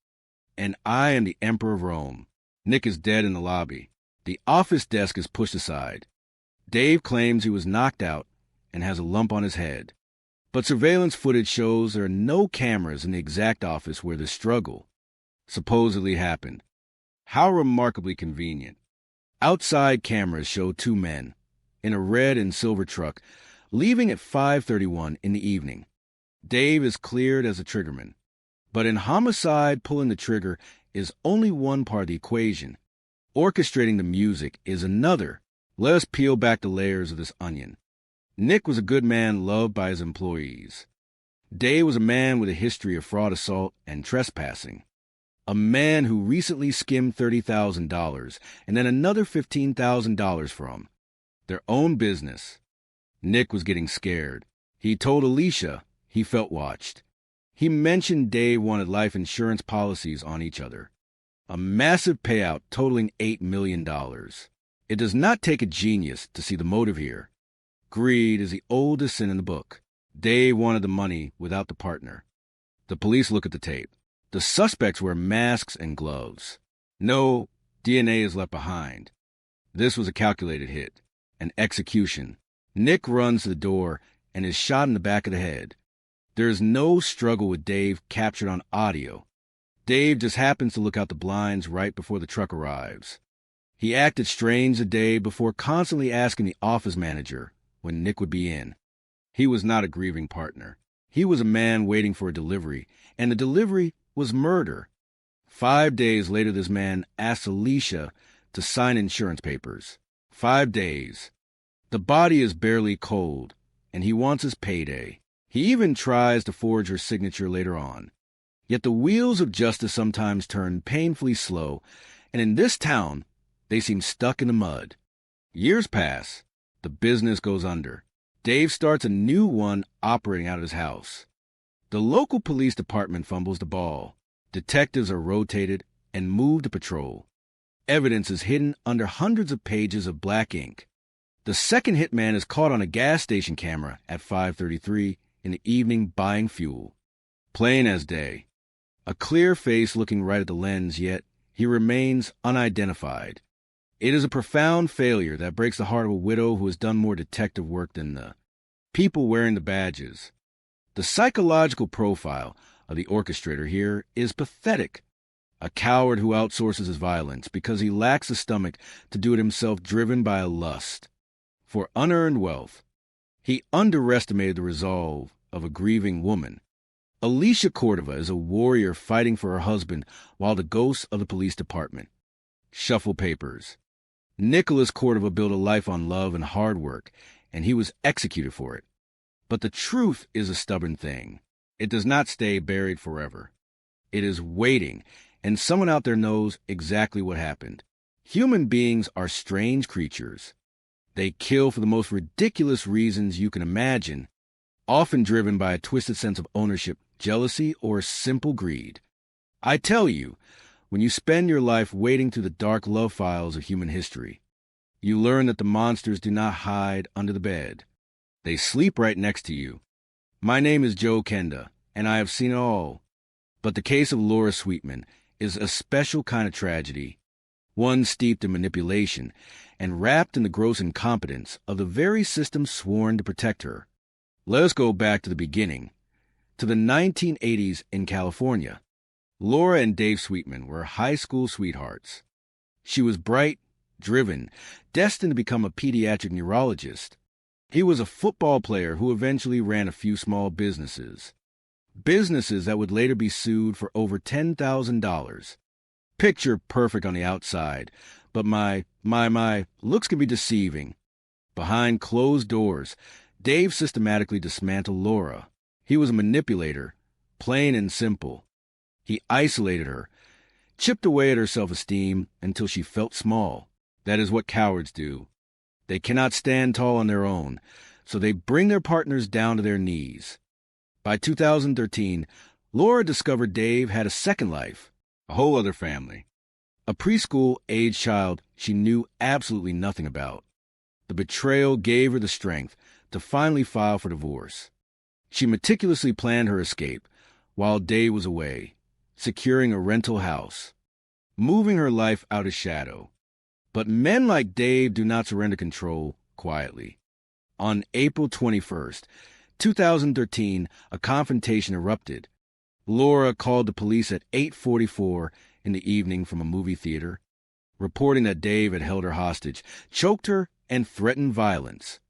And I am the Emperor of Rome. Nick is dead in the lobby. The office desk is pushed aside. Dave claims he was knocked out and has a lump on his head. But surveillance footage shows there are no cameras in the exact office where the struggle supposedly happened. How remarkably convenient. Outside cameras show two men, in a red and silver truck, leaving at 5:31 in the evening. Dave is cleared as a triggerman. But in homicide, pulling the trigger is only one part of the equation. Orchestrating the music is another. Let us peel back the layers of this onion. Nick was a good man loved by his employees. Dave was a man with a history of fraud, assault, and trespassing. A man who recently skimmed $30,000 and then another $15,000 from their own business. Nick was getting scared. He told Alicia he felt watched. He mentioned Dave wanted life insurance policies on each other. A massive payout totaling $8 million. It does not take a genius to see the motive here. Greed is the oldest sin in the book. Dave wanted the money without the partner. The police look at the tape. The suspects wear masks and gloves. No DNA is left behind. This was a calculated hit, an execution. Nick runs to the door and is shot in the back of the head. There is no struggle with Dave captured on audio. Dave just happens to look out the blinds right before the truck arrives. He acted strange the day before, constantly asking the office manager when Nick would be in. He was not a grieving partner. He was a man waiting for a delivery, and the delivery was murder. 5 days later, this man asked Alicia to sign insurance papers. 5 days. The body is barely cold, and he wants his payday. He even tries to forge her signature later on. Yet the wheels of justice sometimes turn painfully slow, and in this town, they seem stuck in the mud. Years pass. The business goes under. Dave starts a new one operating out of his house. The local police department fumbles the ball. Detectives are rotated and moved to patrol. Evidence is hidden under hundreds of pages of black ink. The second hitman is caught on a gas station camera at 5:33 in the evening buying fuel. Plain as day. A clear face looking right at the lens, yet he remains unidentified. It is a profound failure that breaks the heart of a widow who has done more detective work than the people wearing the badges. The psychological profile of the orchestrator here is pathetic. A coward who outsources his violence because he lacks the stomach to do it himself, driven by a lust for unearned wealth. He underestimated the resolve of a grieving woman. Alicia Cordova is a warrior fighting for her husband while the ghosts of the police department shuffle papers. Nicholas Cordova built a life on love and hard work, and he was executed for it. But the truth is a stubborn thing. It does not stay buried forever. It is waiting, and someone out there knows exactly what happened. Human beings are strange creatures. They kill for the most ridiculous reasons you can imagine, often driven by a twisted sense of ownership, jealousy, or simple greed. I tell you, when you spend your life wading through the dark love files of human history, you learn that the monsters do not hide under the bed. They sleep right next to you. My name is Joe Kenda, and I have seen it all. But the case of Laura Sweetman is a special kind of tragedy, one steeped in manipulation and wrapped in the gross incompetence of the very system sworn to protect her. Let us go back to the beginning, to the 1980s in California. Laura and Dave Sweetman were high school sweethearts. She was bright, driven, destined to become a pediatric neurologist. He was a football player who eventually ran a few small businesses. Businesses that would later be sued for over $10,000. Picture perfect on the outside, but my looks can be deceiving. Behind closed doors, Dave systematically dismantled Laura. He was a manipulator, plain and simple. He isolated her, chipped away at her self-esteem until she felt small. That is what cowards do. They cannot stand tall on their own, so they bring their partners down to their knees. By 2013, Laura discovered Dave had a second life, a whole other family. A preschool-aged child she knew absolutely nothing about. The betrayal gave her the strength to finally file for divorce. She meticulously planned her escape while Dave was away, securing a rental house, moving her life out of shadow. But men like Dave do not surrender control quietly. On April 21st, 2013, a confrontation erupted. Laura called the police at 8:44 in the evening from a movie theater, reporting that Dave had held her hostage, choked her, and threatened violence.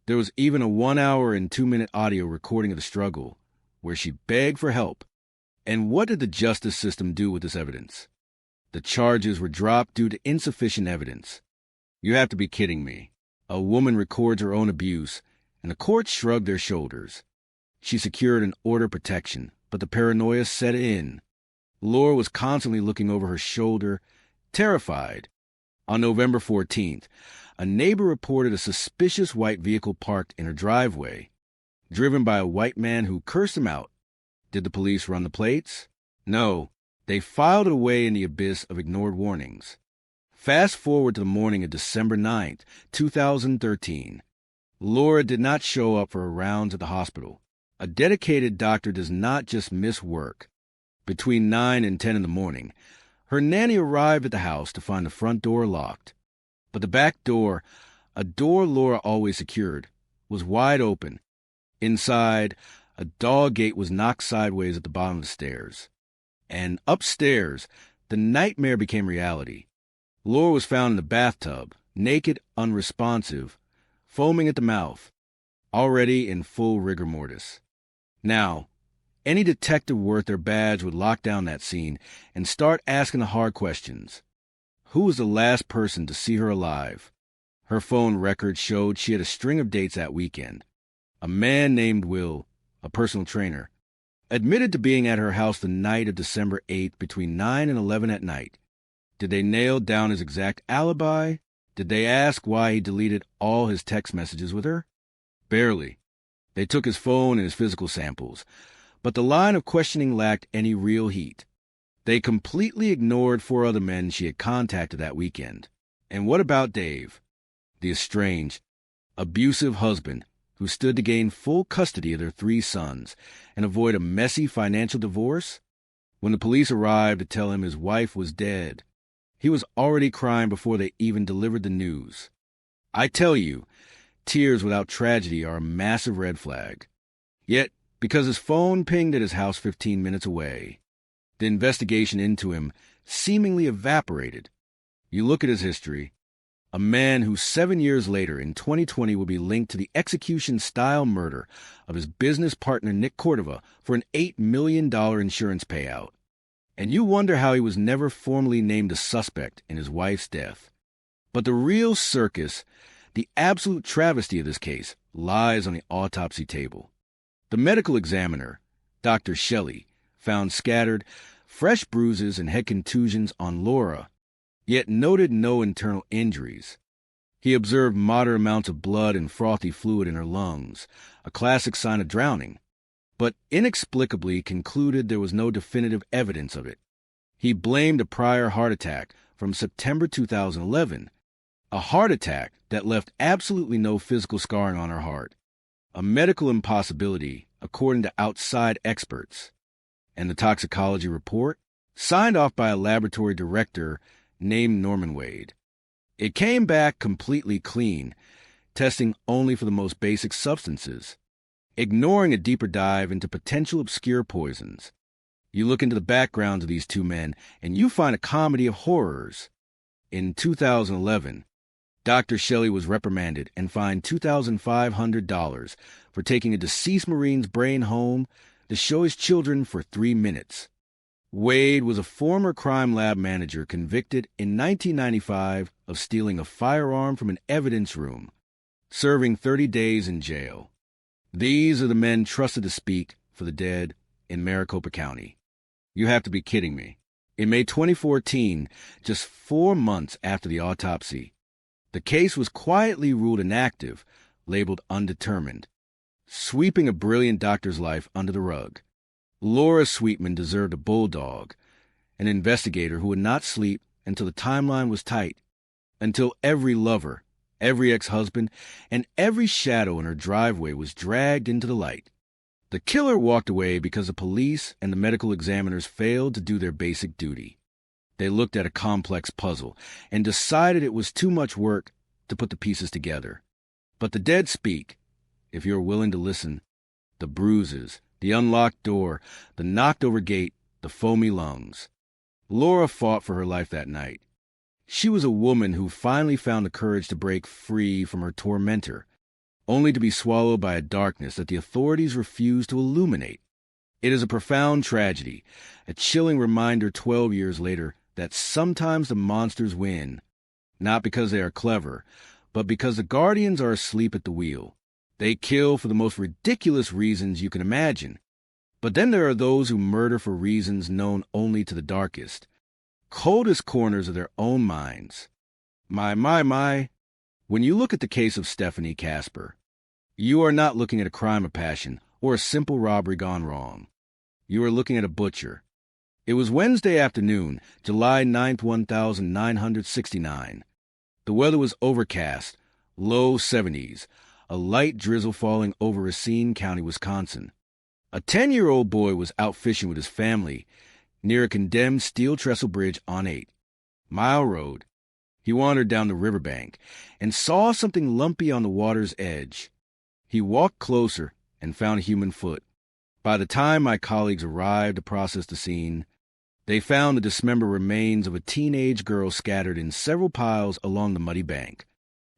There was even a 1 hour and 2-minute audio recording of the struggle, where she begged for help. And what did the justice system do with this evidence? The charges were dropped due to insufficient evidence. You have to be kidding me. A woman records her own abuse, and the courts shrugged their shoulders. She secured an order of protection, but the paranoia set in. Laura was constantly looking over her shoulder, terrified. On November 14th, a neighbor reported a suspicious white vehicle parked in her driveway, driven by a white man who cursed him out. Did the police run the plates? No, they filed it away in the abyss of ignored warnings. Fast forward to the morning of December 9th, 2013. Laura did not show up for her rounds at the hospital. A dedicated doctor does not just miss work. Between 9 and 10 in the morning, her nanny arrived at the house to find the front door locked. But the back door, a door Laura always secured, was wide open. Inside, a dog gate was knocked sideways at the bottom of the stairs. And upstairs, the nightmare became reality. Laura was found in the bathtub, naked, unresponsive, foaming at the mouth, already in full rigor mortis. Now, any detective worth their badge would lock down that scene and start asking the hard questions. Who was the last person to see her alive? Her phone record showed she had a string of dates that weekend. A man named Will, a personal trainer, admitted to being at her house the night of December 8th between 9 and 11 at night. Did they nail down his exact alibi? Did they ask why he deleted all his text messages with her? Barely. They took his phone and his physical samples, but the line of questioning lacked any real heat. They completely ignored 4 other men she had contacted that weekend. And what about Dave, the estranged, abusive husband who stood to gain full custody of their 3 sons and avoid a messy financial divorce? When the police arrived to tell him his wife was dead, he was already crying before they even delivered the news. I tell you, tears without tragedy are a massive red flag. Yet, because his phone pinged at his house 15 minutes away, the investigation into him seemingly evaporated. You look at his history, a man who 7 years later in 2020 will be linked to the execution-style murder of his business partner Nick Cordova for an $8 million insurance payout. And you wonder how he was never formally named a suspect in his wife's death. But the real circus, the absolute travesty of this case, lies on the autopsy table. The medical examiner, Dr. Shelley, found scattered, fresh bruises and head contusions on Laura, yet noted no internal injuries. He observed moderate amounts of blood and frothy fluid in her lungs, a classic sign of drowning, but inexplicably concluded there was no definitive evidence of it. He blamed a prior heart attack from September 2011, a heart attack that left absolutely no physical scarring on her heart, a medical impossibility according to outside experts. And the toxicology report, signed off by a laboratory director named Norman Wade. It came back completely clean, testing only for the most basic substances, ignoring a deeper dive into potential obscure poisons. You look into the backgrounds of these 2 men, and you find a comedy of horrors. In 2011, Dr. Shelley was reprimanded and fined $2,500 for taking a deceased Marine's brain home to show his children for 3 minutes. Wade was a former crime lab manager convicted in 1995 of stealing a firearm from an evidence room, serving 30 days in jail. These are the men trusted to speak for the dead in Maricopa County. You have to be kidding me. In May 2014, just 4 months after the autopsy, the case was quietly ruled inactive, labeled undetermined, sweeping a brilliant doctor's life under the rug. Laura Sweetman deserved a bulldog, an investigator who would not sleep until the timeline was tight, until every lover, every ex-husband, and every shadow in her driveway was dragged into the light. The killer walked away because the police and the medical examiners failed to do their basic duty. They looked at a complex puzzle and decided it was too much work to put the pieces together. But the dead speak, if you're willing to listen. The bruises, The unlocked door, the knocked-over gate, the foamy lungs. Laura fought for her life that night. She was a woman who finally found the courage to break free from her tormentor, only to be swallowed by a darkness that the authorities refused to illuminate. It is a profound tragedy, a chilling reminder 12 years later that sometimes the monsters win, not because they are clever, but because the guardians are asleep at the wheel. They kill for the most ridiculous reasons you can imagine. But then there are those who murder for reasons known only to the darkest, coldest corners of their own minds. My. When you look at the case of Stephanie Casper, you are not looking at a crime of passion or a simple robbery gone wrong. You are looking at a butcher. It was Wednesday afternoon, July 9th, 1969. The weather was overcast, low 70s, a light drizzle falling over Racine County, Wisconsin. A 10-year-old boy was out fishing with his family near a condemned steel trestle bridge on 8 Mile Road. He wandered down the riverbank and saw something lumpy on the water's edge. He walked closer and found a human foot. By the time my colleagues arrived to process the scene, they found the dismembered remains of a teenage girl scattered in several piles along the muddy bank.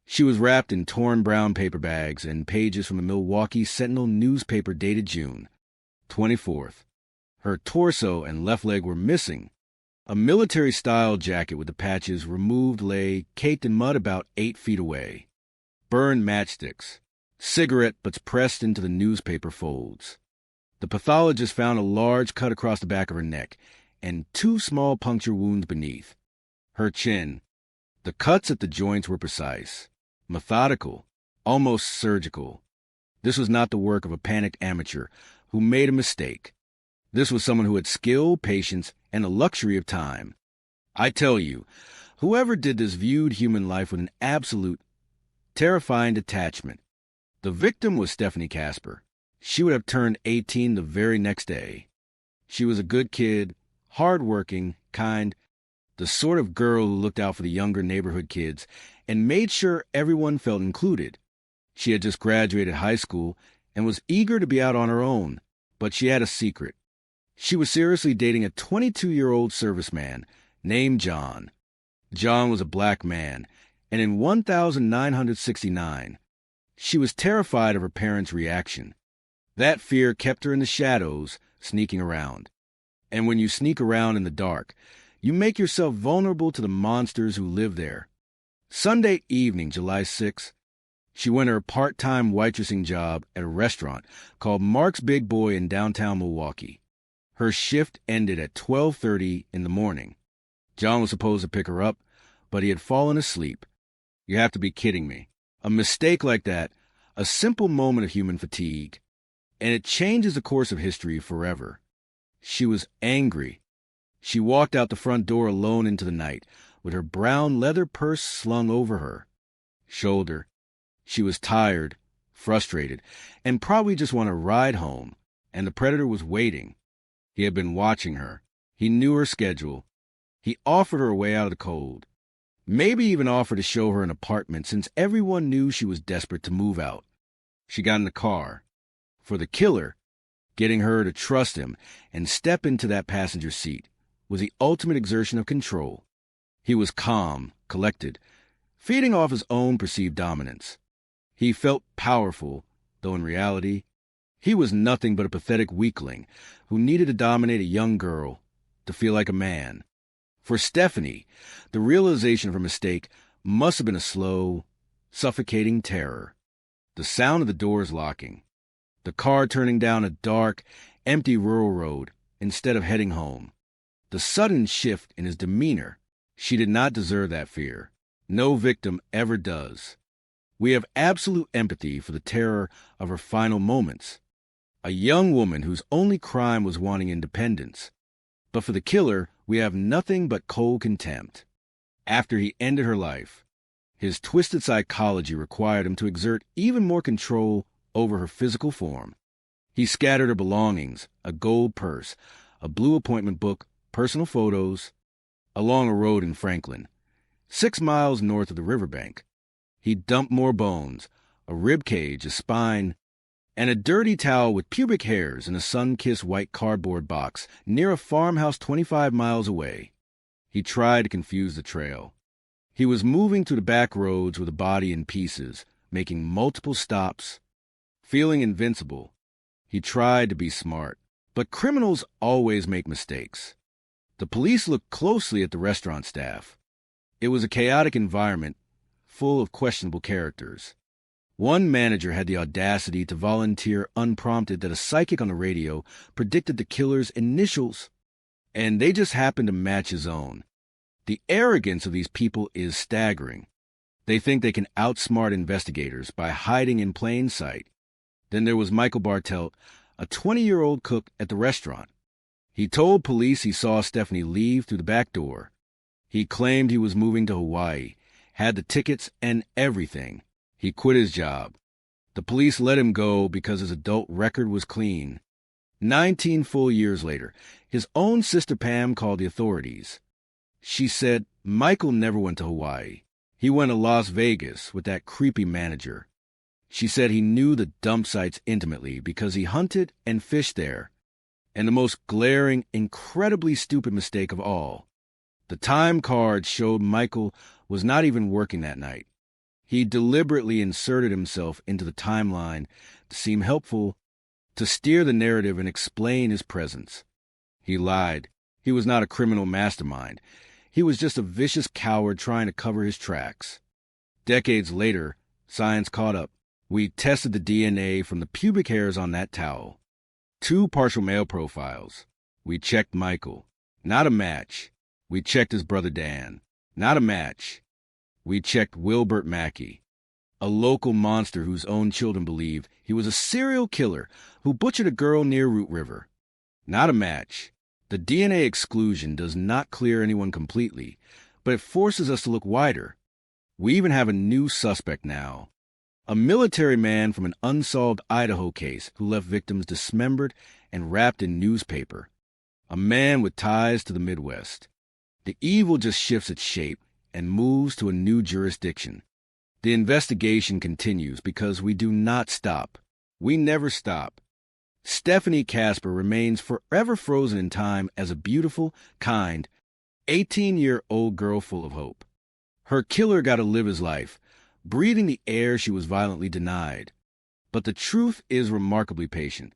She was wrapped in torn brown paper bags and pages from a Milwaukee Sentinel newspaper dated June 24th. Her torso and left leg were missing. A military-style jacket with the patches removed lay caked in mud about 8 feet away. Burned matchsticks, cigarette butts pressed into the newspaper folds. The pathologist found a large cut across the back of her neck and 2 small puncture wounds beneath her chin. The cuts at the joints were precise, methodical, almost surgical. This was not the work of a panicked amateur who made a mistake. This was someone who had skill, patience, and the luxury of time. I tell you, whoever did this viewed human life with an absolute, terrifying detachment. The victim was Stephanie Casper. She would have turned 18 the very next day. She was a good kid, hard-working, kind, the sort of girl who looked out for the younger neighborhood kids and made sure everyone felt included. She had just graduated high school and was eager to be out on her own, but she had a secret. She was seriously dating a 22-year-old serviceman named John. John was a black man, and in 1969, she was terrified of her parents' reaction. That fear kept her in the shadows, sneaking around. And when you sneak around in the dark, you make yourself vulnerable to the monsters who live there. Sunday evening, July 6th, she went her part-time waitressing job at a restaurant called Mark's Big Boy in downtown Milwaukee. Her shift ended at 12:30 in the morning. John was supposed to pick her up, but he had fallen asleep. You have to be kidding me. A mistake like that, a simple moment of human fatigue, and it changes the course of history forever. She was angry. She walked out the front door alone into the night, with her brown leather purse slung over her shoulder. She was tired, frustrated, and probably just wanted to ride home, and the predator was waiting. He had been watching her. He knew her schedule. He offered her a way out of the cold. Maybe even offered to show her an apartment, since everyone knew she was desperate to move out. She got in the car. For the killer, getting her to trust him and step into that passenger seat was the ultimate exertion of control. He was calm, collected, feeding off his own perceived dominance. He felt powerful, though in reality, he was nothing but a pathetic weakling who needed to dominate a young girl, to feel like a man. For Stephanie, the realization of her mistake must have been a slow, suffocating terror. The sound of the doors locking, the car turning down a dark, empty rural road instead of heading home, the sudden shift in his demeanor. She did not deserve that fear. No victim ever does. We have absolute empathy for the terror of her final moments. A young woman whose only crime was wanting independence. But for the killer, we have nothing but cold contempt. After he ended her life, his twisted psychology required him to exert even more control over her physical form. He scattered her belongings, a gold purse, a blue appointment book, personal photos, along a road in Franklin, 6 miles north of the riverbank. He dumped more bones, a rib cage, a spine, and a dirty towel with pubic hairs in a sun-kissed white cardboard box near a farmhouse 25 miles away. He tried to confuse the trail. He was moving through the back roads with a body in pieces, making multiple stops. Feeling invincible, he tried to be smart. But criminals always make mistakes. The police looked closely at the restaurant staff. It was a chaotic environment, full of questionable characters. One manager had the audacity to volunteer unprompted that a psychic on the radio predicted the killer's initials, and they just happened to match his own. The arrogance of these people is staggering. They think they can outsmart investigators by hiding in plain sight. Then there was Michael Bartelt, a 20-year-old cook at the restaurant. He told police he saw Stephanie leave through the back door. He claimed he was moving to Hawaii, had the tickets and everything. He quit his job. The police let him go because his adult record was clean. 19 full years later, his own sister Pam called the authorities. She said Michael never went to Hawaii. He went to Las Vegas with that creepy manager. She said he knew the dump sites intimately because he hunted and fished there. And the most glaring, incredibly stupid mistake of all, the time card showed Michael was not even working that night. He deliberately inserted himself into the timeline to seem helpful, to steer the narrative and explain his presence. He lied. He was not a criminal mastermind. He was just a vicious coward trying to cover his tracks. Decades later, science caught up. We tested the DNA from the pubic hairs on that towel. 2 partial male profiles. We checked Michael. Not a match. We checked his brother Dan. Not a match. We checked Wilbert Mackey, a local monster whose own children believed he was a serial killer who butchered a girl near Root River. Not a match. The DNA exclusion does not clear anyone completely, but it forces us to look wider. We even have a new suspect now. A military man from an unsolved Idaho case who left victims dismembered and wrapped in newspaper. A man with ties to the Midwest. The evil just shifts its shape and moves to a new jurisdiction. The investigation continues because we do not stop. We never stop. Stephanie Casper remains forever frozen in time as a beautiful, kind, 18-year-old girl full of hope. Her killer got to live his life, breathing the air she was violently denied. But the truth is remarkably patient.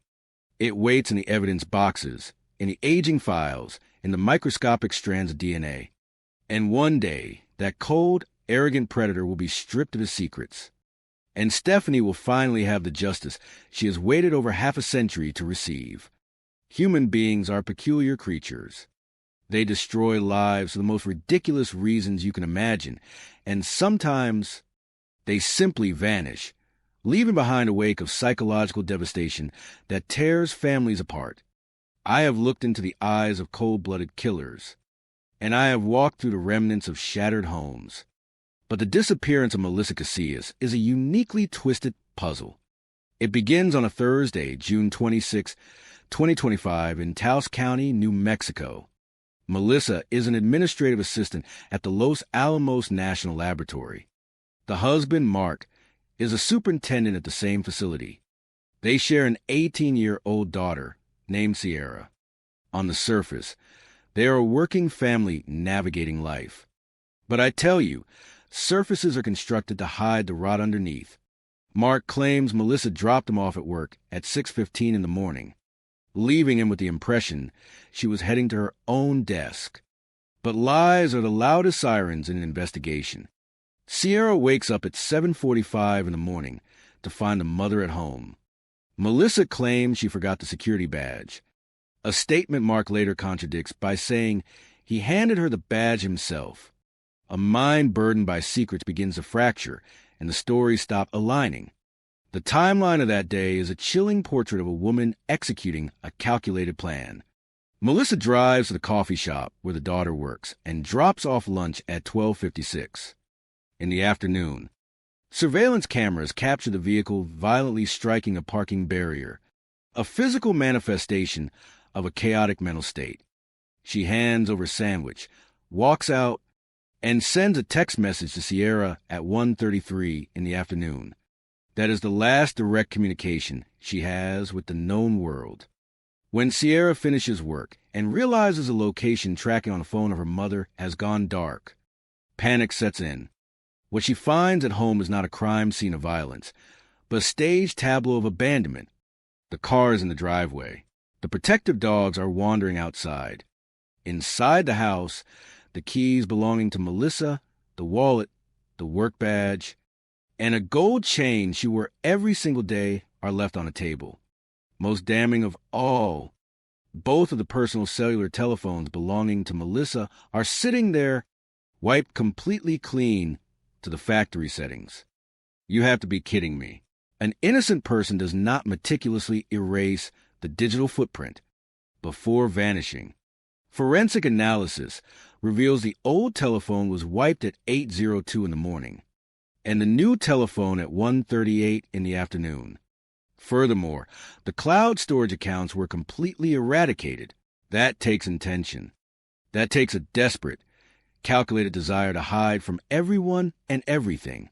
It waits in the evidence boxes, in the aging files, in the microscopic strands of DNA. And one day, that cold, arrogant predator will be stripped of his secrets. And Stephanie will finally have the justice she has waited over half a century to receive. Human beings are peculiar creatures. They destroy lives for the most ridiculous reasons you can imagine, and sometimes they simply vanish, leaving behind a wake of psychological devastation that tears families apart. I have looked into the eyes of cold-blooded killers, and I have walked through the remnants of shattered homes. But the disappearance of Melissa Casillas is a uniquely twisted puzzle. It begins on a Thursday, June 26, 2025, in Taos County, New Mexico. Melissa is an administrative assistant at the Los Alamos National Laboratory. The husband, Mark, is a superintendent at the same facility. They share an 18-year-old daughter named Sierra. On the surface, they are a working family navigating life. But I tell you, surfaces are constructed to hide the rot underneath. Mark claims Melissa dropped him off at work at 6:15 in the morning, leaving him with the impression she was heading to her own desk. But lies are the loudest sirens in an investigation. Sierra wakes up at 7:45 in the morning to find the mother at home. Melissa claims she forgot the security badge, a statement Mark later contradicts by saying he handed her the badge himself. A mind burdened by secrets begins to fracture, and the stories stop aligning. The timeline of that day is a chilling portrait of a woman executing a calculated plan. Melissa drives to the coffee shop where the daughter works and drops off lunch at 12:56. In the afternoon, surveillance cameras capture the vehicle violently striking a parking barrier, a physical manifestation of a chaotic mental state. She hands over a sandwich, walks out, and sends a text message to Sierra at 1:33 in the afternoon. That is the last direct communication she has with the known world. When Sierra finishes work and realizes a location tracking on the phone of her mother has gone dark, panic sets in. What she finds at home is not a crime scene of violence, but a staged tableau of abandonment. The car is in the driveway. The protective dogs are wandering outside. Inside the house, the keys belonging to Melissa, the wallet, the work badge, and a gold chain she wore every single day are left on a table. Most damning of all, both of the personal cellular telephones belonging to Melissa are sitting there, wiped completely clean to the factory settings. You have to be kidding me. An innocent person does not meticulously erase the digital footprint before vanishing. Forensic analysis reveals the old telephone was wiped at 8:02 in the morning, and the new telephone at 1:38 in the afternoon. Furthermore, the cloud storage accounts were completely eradicated. That takes intention. That takes a desperate, calculated desire to hide from everyone and everything.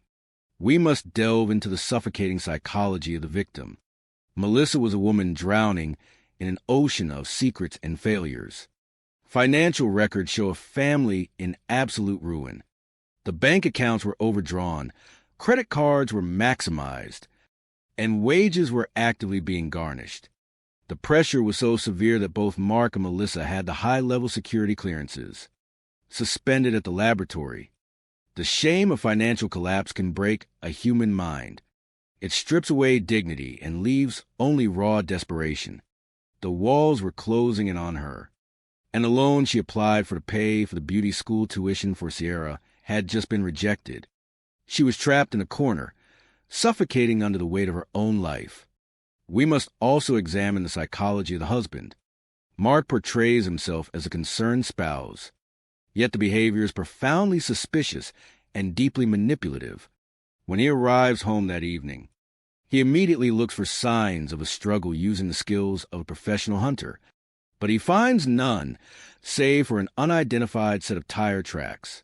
We must delve into the suffocating psychology of the victim. Melissa was a woman drowning in an ocean of secrets and failures. Financial records show a family in absolute ruin. The bank accounts were overdrawn, credit cards were maximized, and wages were actively being garnished. The pressure was so severe that both Mark and Melissa had the high-level security clearances suspended at the laboratory. The shame of financial collapse can break a human mind. It strips away dignity and leaves only raw desperation. The walls were closing in on her, and the loan she applied for to pay for the beauty school tuition for Sierra had just been rejected. She was trapped in a corner, suffocating under the weight of her own life. We must also examine the psychology of the husband. Mark portrays himself as a concerned spouse, yet the behavior is profoundly suspicious and deeply manipulative. When he arrives home that evening, he immediately looks for signs of a struggle using the skills of a professional hunter, but he finds none, save for an unidentified set of tire tracks.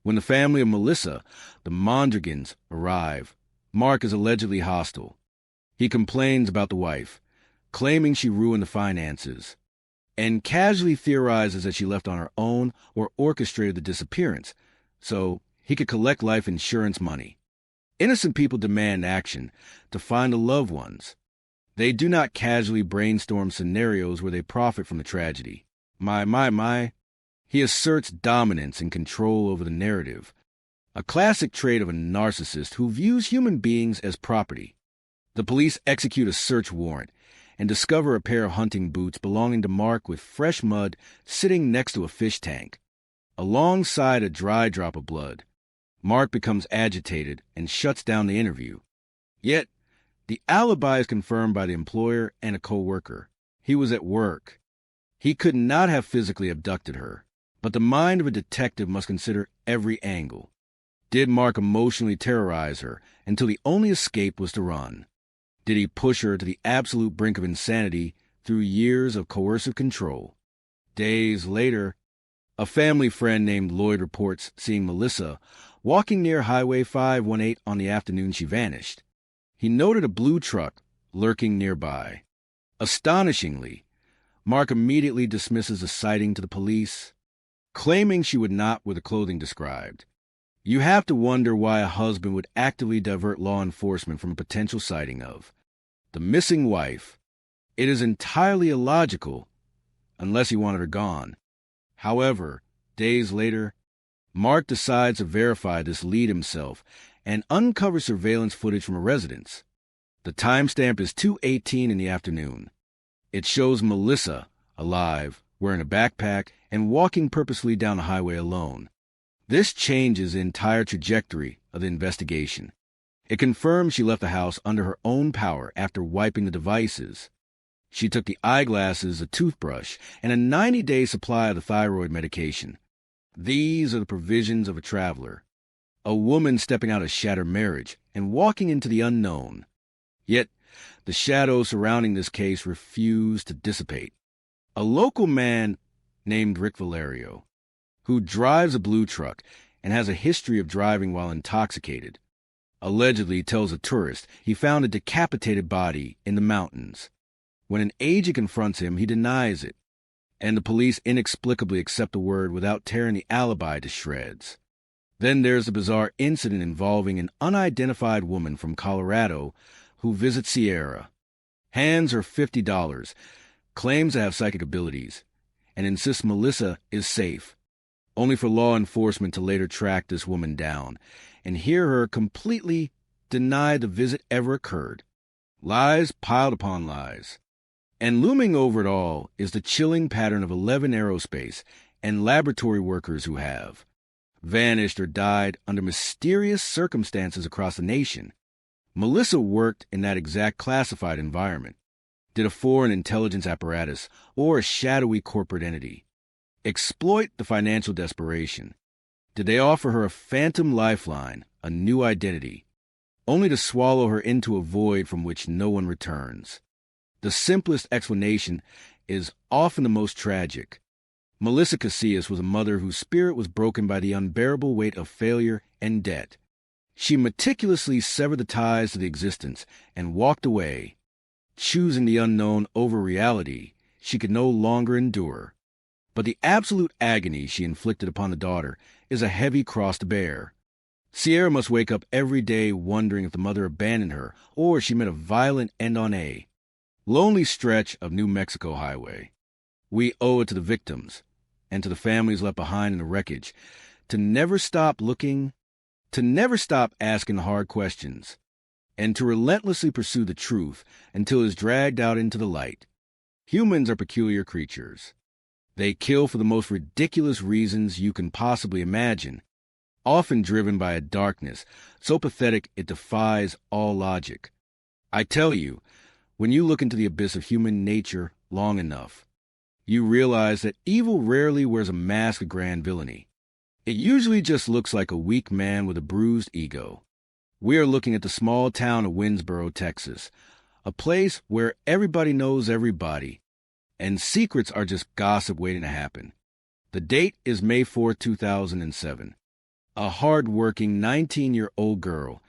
When the family of Melissa, the Mondragons, arrive, Mark is allegedly hostile. He complains about the wife, claiming she ruined the finances, and casually theorizes that she left on her own or orchestrated the disappearance, so he could collect life insurance money. Innocent people demand action to find the loved ones. They do not casually brainstorm scenarios where they profit from the tragedy. He asserts dominance and control over the narrative, a classic trait of a narcissist who views human beings as property. The police execute a search warrant and discover a pair of hunting boots belonging to Mark with fresh mud sitting next to a fish tank. Alongside a dry drop of blood, Mark becomes agitated and shuts down the interview. Yet, the alibi is confirmed by the employer and a co-worker. He was at work. He could not have physically abducted her, but the mind of a detective must consider every angle. Did Mark emotionally terrorize her until the only escape was to run? Did he push her to the absolute brink of insanity through years of coercive control? Days later, a family friend named Lloyd reports seeing Melissa walking near Highway 518 on the afternoon she vanished. He noted a blue truck lurking nearby. Astonishingly, Mark immediately dismisses the sighting to the police, claiming she would not wear the clothing described. You have to wonder why a husband would actively divert law enforcement from a potential sighting of the missing wife. It is entirely illogical, unless he wanted her gone. However, days later, Mark decides to verify this lead himself and uncovers surveillance footage from a residence. The timestamp is 2:18 in the afternoon. It shows Melissa, alive, wearing a backpack, and walking purposefully down the highway alone. This changes the entire trajectory of the investigation. It confirms she left the house under her own power after wiping the devices. She took the eyeglasses, a toothbrush, and a 90-day supply of the thyroid medication. These are the provisions of a traveler, a woman stepping out of a shattered marriage and walking into the unknown. Yet, the shadows surrounding this case refuse to dissipate. A local man named Rick Valerio, who drives a blue truck and has a history of driving while intoxicated, Allegedly tells a tourist he found a decapitated body in the mountains. When an agent confronts him, he denies it, and the police inexplicably accept the word without tearing the alibi to shreds. Then there's the bizarre incident involving an unidentified woman from Colorado who visits Sierra, hands her $50, claims to have psychic abilities, and insists Melissa is safe, only for law enforcement to later track this woman down and hear her completely deny the visit ever occurred. Lies piled upon lies. And looming over it all is the chilling pattern of 11 aerospace and laboratory workers who have vanished or died under mysterious circumstances across the nation. Melissa worked in that exact classified environment. Did a foreign intelligence apparatus or a shadowy corporate entity exploit the financial desperation? Did they offer her a phantom lifeline, a new identity, only to swallow her into a void from which no one returns? The simplest explanation is often the most tragic. Melissa Casillas was a mother whose spirit was broken by the unbearable weight of failure and debt. She meticulously severed the ties to the existence and walked away, choosing the unknown over reality she could no longer endure. But the absolute agony she inflicted upon the daughter is a heavy cross to bear. Sierra must wake up every day wondering if the mother abandoned her or she met a violent end on a lonely stretch of New Mexico highway. We owe it to the victims and to the families left behind in the wreckage to never stop looking, to never stop asking the hard questions, and to relentlessly pursue the truth until it is dragged out into the light. Humans are peculiar creatures. They kill for the most ridiculous reasons you can possibly imagine, often driven by a darkness so pathetic it defies all logic. I tell you, when you look into the abyss of human nature long enough, you realize that evil rarely wears a mask of grand villainy. It usually just looks like a weak man with a bruised ego. We are looking at the small town of Winsboro, Texas, a place where everybody knows everybody, and secrets are just gossip waiting to happen. The date is May 4, 2007. A hard-working 19-year-old girl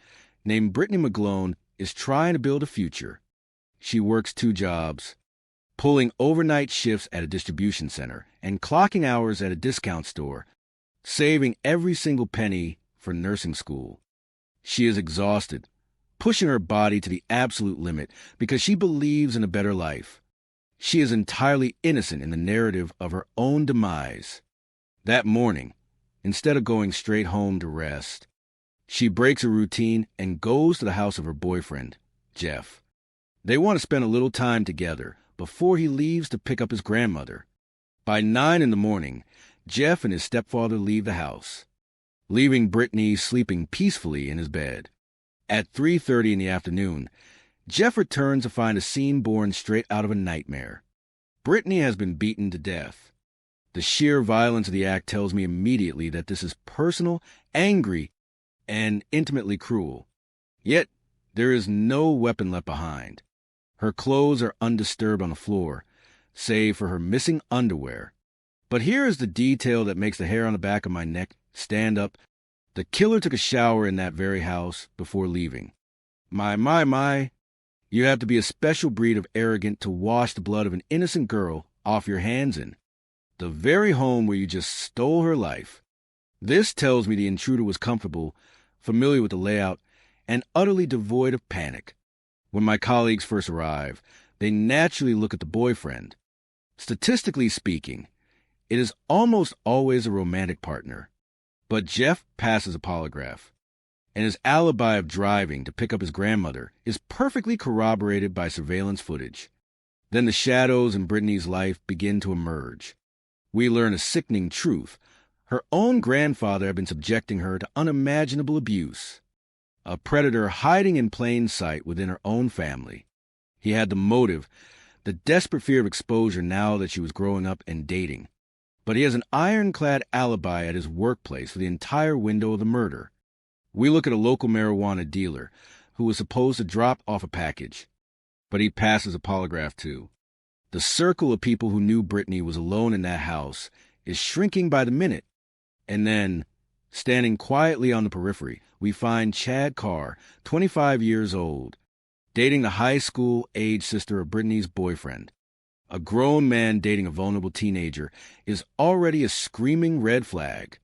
named Brittany McGlone is trying to build a future. She works 2 jobs, pulling overnight shifts at a distribution center and clocking hours at a discount store, saving every single penny for nursing school. She is exhausted, pushing her body to the absolute limit because she believes in a better life. She is entirely innocent in the narrative of her own demise. That morning, instead of going straight home to rest, she breaks her routine and goes to the house of her boyfriend, Jeff. They want to spend a little time together before he leaves to pick up his grandmother. By 9 in the morning, Jeff and his stepfather leave the house, leaving Brittany sleeping peacefully in his bed. At 3:30 in the afternoon, Jeff returns to find a scene born straight out of a nightmare. Brittany has been beaten to death. The sheer violence of the act tells me immediately that this is personal, angry, and intimately cruel. Yet, there is no weapon left behind. Her clothes are undisturbed on the floor, save for her missing underwear. But here is the detail that makes the hair on the back of my neck stand up. The killer took a shower in that very house before leaving. My, you have to be a special breed of arrogant to wash the blood of an innocent girl off your hands in the very home where you just stole her life. This tells me the intruder was comfortable, familiar with the layout, and utterly devoid of panic. When my colleagues first arrive, they naturally look at the boyfriend. Statistically speaking, it is almost always a romantic partner. But Jeff passes a polygraph, and his alibi of driving to pick up his grandmother is perfectly corroborated by surveillance footage. Then the shadows in Brittany's life begin to emerge. We learn a sickening truth. Her own grandfather had been subjecting her to unimaginable abuse. A predator hiding in plain sight within her own family. He had the motive, the desperate fear of exposure now that she was growing up and dating. But he has an ironclad alibi at his workplace for the entire window of the murder. We look at a local marijuana dealer who was supposed to drop off a package, but he passes a polygraph too. The circle of people who knew Brittany was alone in that house is shrinking by the minute, and then, Standing quietly on the periphery, we find Chad Carr, 25 years old, dating the high school-age sister of Brittany's boyfriend. A grown man dating a vulnerable teenager is already a screaming red flag.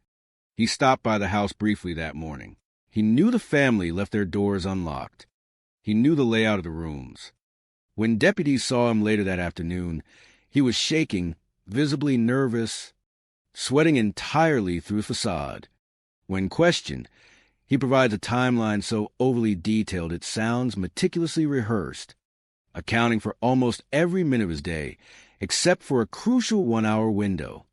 He stopped by the house briefly that morning. He knew the family left their doors unlocked. He knew the layout of the rooms. When deputies saw him later that afternoon, he was shaking, visibly nervous, sweating entirely through facade. When questioned, he provides a timeline so overly detailed it sounds meticulously rehearsed, accounting for almost every minute of his day, except for a crucial 1-hour window.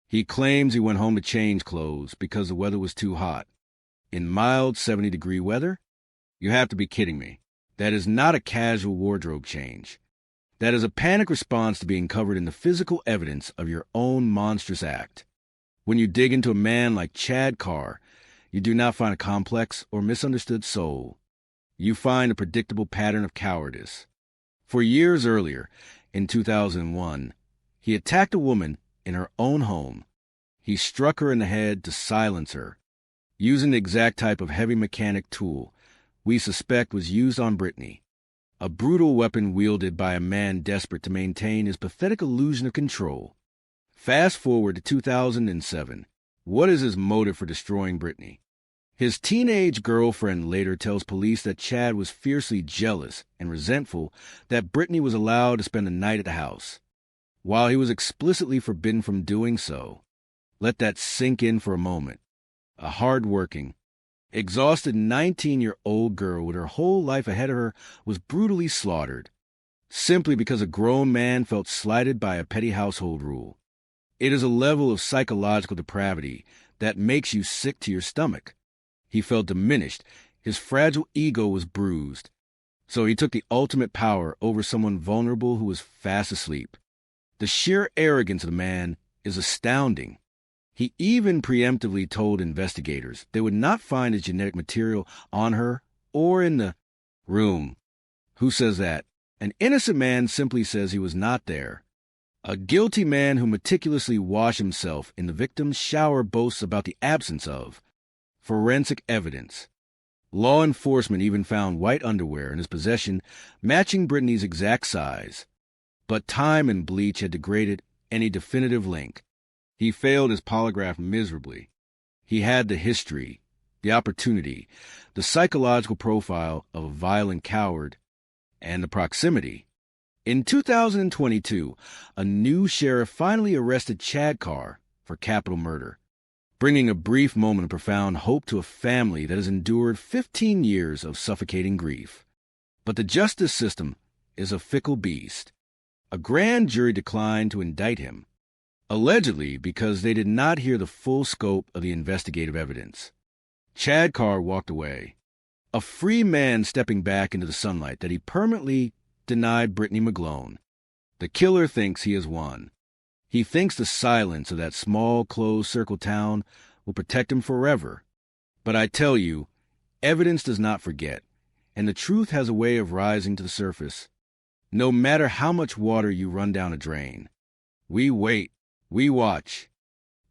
He claims he went home to change clothes because the weather was too hot. In mild 70-degree weather? You have to be kidding me. That is not a casual wardrobe change. That is a panic response to being covered in the physical evidence of your own monstrous act. When you dig into a man like Chad Carr, you do not find a complex or misunderstood soul. You find a predictable pattern of cowardice. For years earlier, in 2001, he attacked a woman in her own home. He struck her in the head to silence her, using the exact type of heavy mechanic tool we suspect was used on Brittany, a brutal weapon wielded by a man desperate to maintain his pathetic illusion of control. Fast forward to 2007. What is his motive for destroying Brittany? His teenage girlfriend later tells police that Chad was fiercely jealous and resentful that Brittany was allowed to spend the night at the house, while he was explicitly forbidden from doing so. Let that sink in for a moment. A hard-working, exhausted 19-year-old girl with her whole life ahead of her was brutally slaughtered, simply because a grown man felt slighted by a petty household rule. It is a level of psychological depravity that makes you sick to your stomach. He felt diminished. His fragile ego was bruised. So he took the ultimate power over someone vulnerable who was fast asleep. The sheer arrogance of the man is astounding. He even preemptively told investigators they would not find his genetic material on her or in the room. Who says that? An innocent man simply says he was not there. A guilty man who meticulously washed himself in the victim's shower boasts about the absence of forensic evidence. Law enforcement even found white underwear in his possession matching Brittany's exact size. But time and bleach had degraded any definitive link. He failed his polygraph miserably. He had the history, the opportunity, the psychological profile of a violent coward, and the proximity. In 2022, a new sheriff finally arrested Chad Carr for capital murder, bringing a brief moment of profound hope to a family that has endured 15 years of suffocating grief. But the justice system is a fickle beast. A grand jury declined to indict him, allegedly because they did not hear the full scope of the investigative evidence. Chad Carr walked away, a free man stepping back into the sunlight that he permanently denied Brittany McGlone. The killer thinks he has won. He thinks the silence of that small, closed-circle town will protect him forever. But I tell you, evidence does not forget, and the truth has a way of rising to the surface. No matter how much water you run down a drain. We wait, we watch,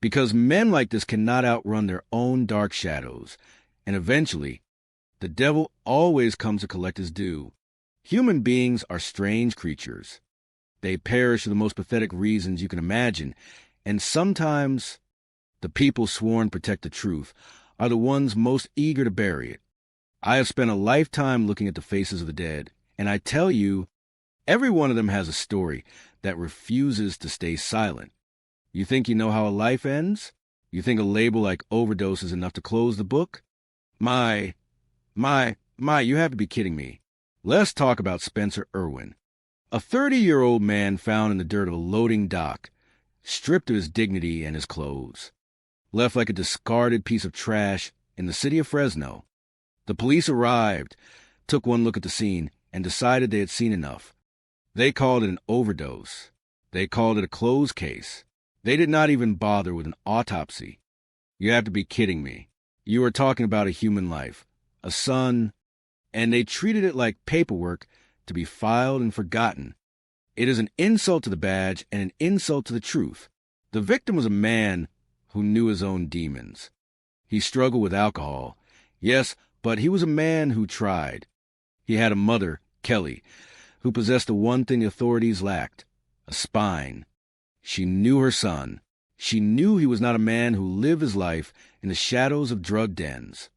because men like this cannot outrun their own dark shadows, and eventually, the devil always comes to collect his due. Human beings are strange creatures. They perish for the most pathetic reasons you can imagine, and sometimes the people sworn to protect the truth are the ones most eager to bury it. I have spent a lifetime looking at the faces of the dead, and I tell you, every one of them has a story that refuses to stay silent. You think you know how a life ends? You think a label like overdose is enough to close the book? My, you have to be kidding me. Let's talk about Spencer Irwin, a 30-year-old man found in the dirt of a loading dock, stripped of his dignity and his clothes, left like a discarded piece of trash in the city of Fresno. The police arrived, took one look at the scene, and decided they had seen enough. They called it an overdose. They called it a closed case. They did not even bother with an autopsy. You have to be kidding me. You are talking about a human life, a son, and they treated it like paperwork to be filed and forgotten. It is an insult to the badge and an insult to the truth. The victim was a man who knew his own demons. He struggled with alcohol. Yes, but he was a man who tried. He had a mother, Kelly, who possessed the one thing the authorities lacked, a spine. She knew her son. She knew he was not a man who lived his life in the shadows of drug dens.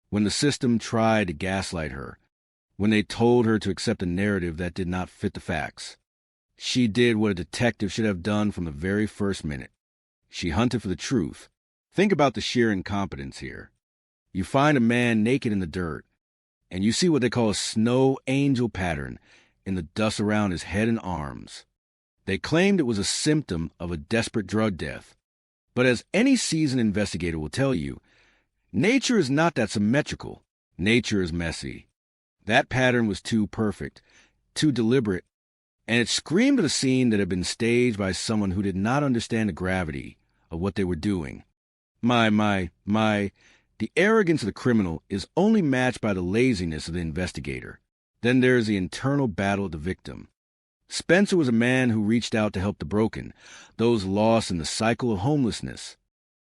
When the system tried to gaslight her, when they told her to accept a narrative that did not fit the facts, she did what a detective should have done from the very first minute. She hunted for the truth. Think about the sheer incompetence here. You find a man naked in the dirt, and you see what they call a snow angel pattern in the dust around his head and arms. They claimed it was a symptom of a desperate drug death. But as any seasoned investigator will tell you, nature is not that symmetrical. Nature is messy. That pattern was too perfect, too deliberate, and it screamed of a scene that had been staged by someone who did not understand the gravity of what they were doing. The arrogance of the criminal is only matched by the laziness of the investigator. Then there is the internal battle of the victim. Spencer was a man who reached out to help the broken, those lost in the cycle of homelessness,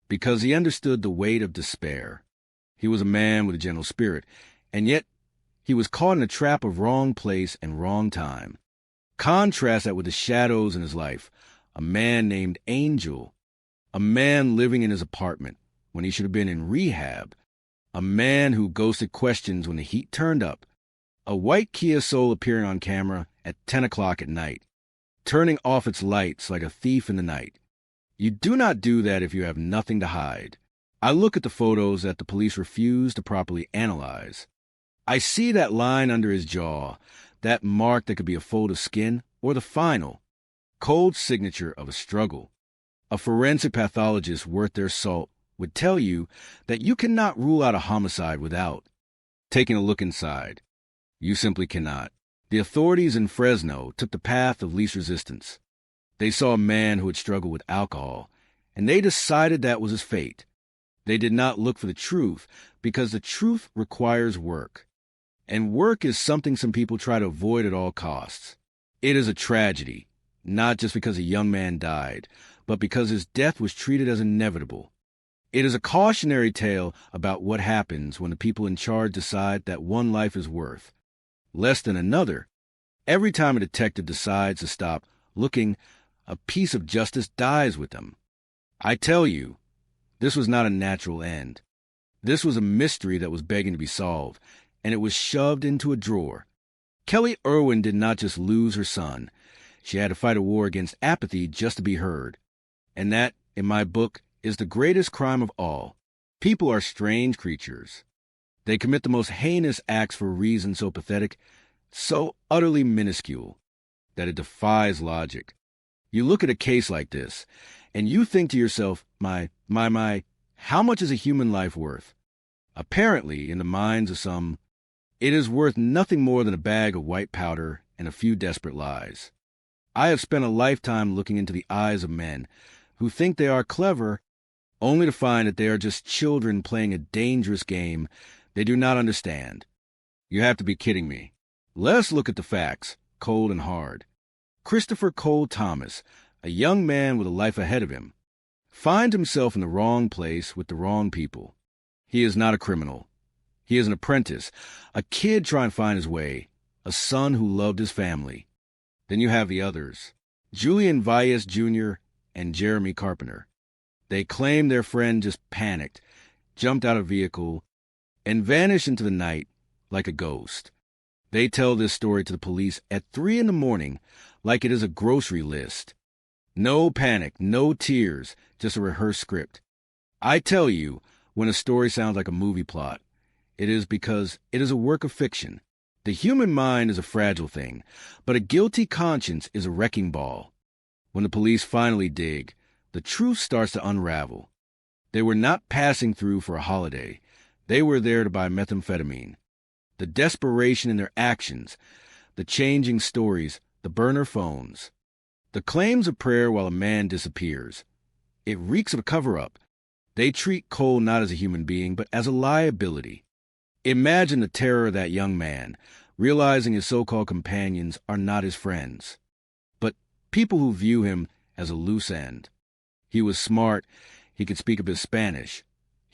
because he understood the weight of despair. He was a man with a gentle spirit, and yet he was caught in a trap of wrong place and wrong time. Contrast that with the shadows in his life, a man named Angel, a man living in his apartment when he should have been in rehab, a man who ghosted questions when the heat turned up, a white Kia Soul appearing on camera at 10 o'clock at night, turning off its lights like a thief in the night. You do not do that if you have nothing to hide. I look at the photos that the police refuse to properly analyze. I see that line under his jaw, that mark that could be a fold of skin or the final, cold signature of a struggle. A forensic pathologist worth their salt would tell you that you cannot rule out a homicide without taking a look inside. You simply cannot. The authorities in Fresno took the path of least resistance. They saw a man who had struggled with alcohol, and they decided that was his fate. They did not look for the truth, because the truth requires work. And work is something some people try to avoid at all costs. It is a tragedy, not just because a young man died, but because his death was treated as inevitable. It is a cautionary tale about what happens when the people in charge decide that one life is worth less than another. Every time a detective decides to stop looking, a piece of justice dies with them. I tell you, this was not a natural end. This was a mystery that was begging to be solved, and it was shoved into a drawer. Kelly Irwin did not just lose her son. She had to fight a war against apathy just to be heard. And that, in my book, is the greatest crime of all. People are strange creatures. They commit the most heinous acts for a reason so pathetic, so utterly minuscule, that it defies logic. You look at a case like this, and you think to yourself, how much is a human life worth? Apparently, in the minds of some, it is worth nothing more than a bag of white powder and a few desperate lies. I have spent a lifetime looking into the eyes of men who think they are clever, only to find that they are just children playing a dangerous game they do not understand. You have to be kidding me. Let's look at the facts, cold and hard. Christopher Cole Thomas, a young man with a life ahead of him, finds himself in the wrong place with the wrong people. He is not a criminal. He is an apprentice, a kid trying to find his way, a son who loved his family. Then you have the others, Julian Valles Jr. and Jeremy Carpenter. They claim their friend just panicked, jumped out of a vehicle, and vanished into the night like a ghost. They tell this story to the police at 3 a.m. like it is a grocery list. No panic, no tears, just a rehearsed script. I tell you, when a story sounds like a movie plot, it is because it is a work of fiction. The human mind is a fragile thing, but a guilty conscience is a wrecking ball. When the police finally dig, the truth starts to unravel. They were not passing through for a holiday. They were there to buy methamphetamine. The desperation in their actions, the changing stories, the burner phones, the claims of prayer while a man disappears. It reeks of a cover-up. They treat Cole not as a human being, but as a liability. Imagine the terror of that young man, realizing his so-called companions are not his friends, but people who view him as a loose end. He was smart. He could speak a bit Spanish.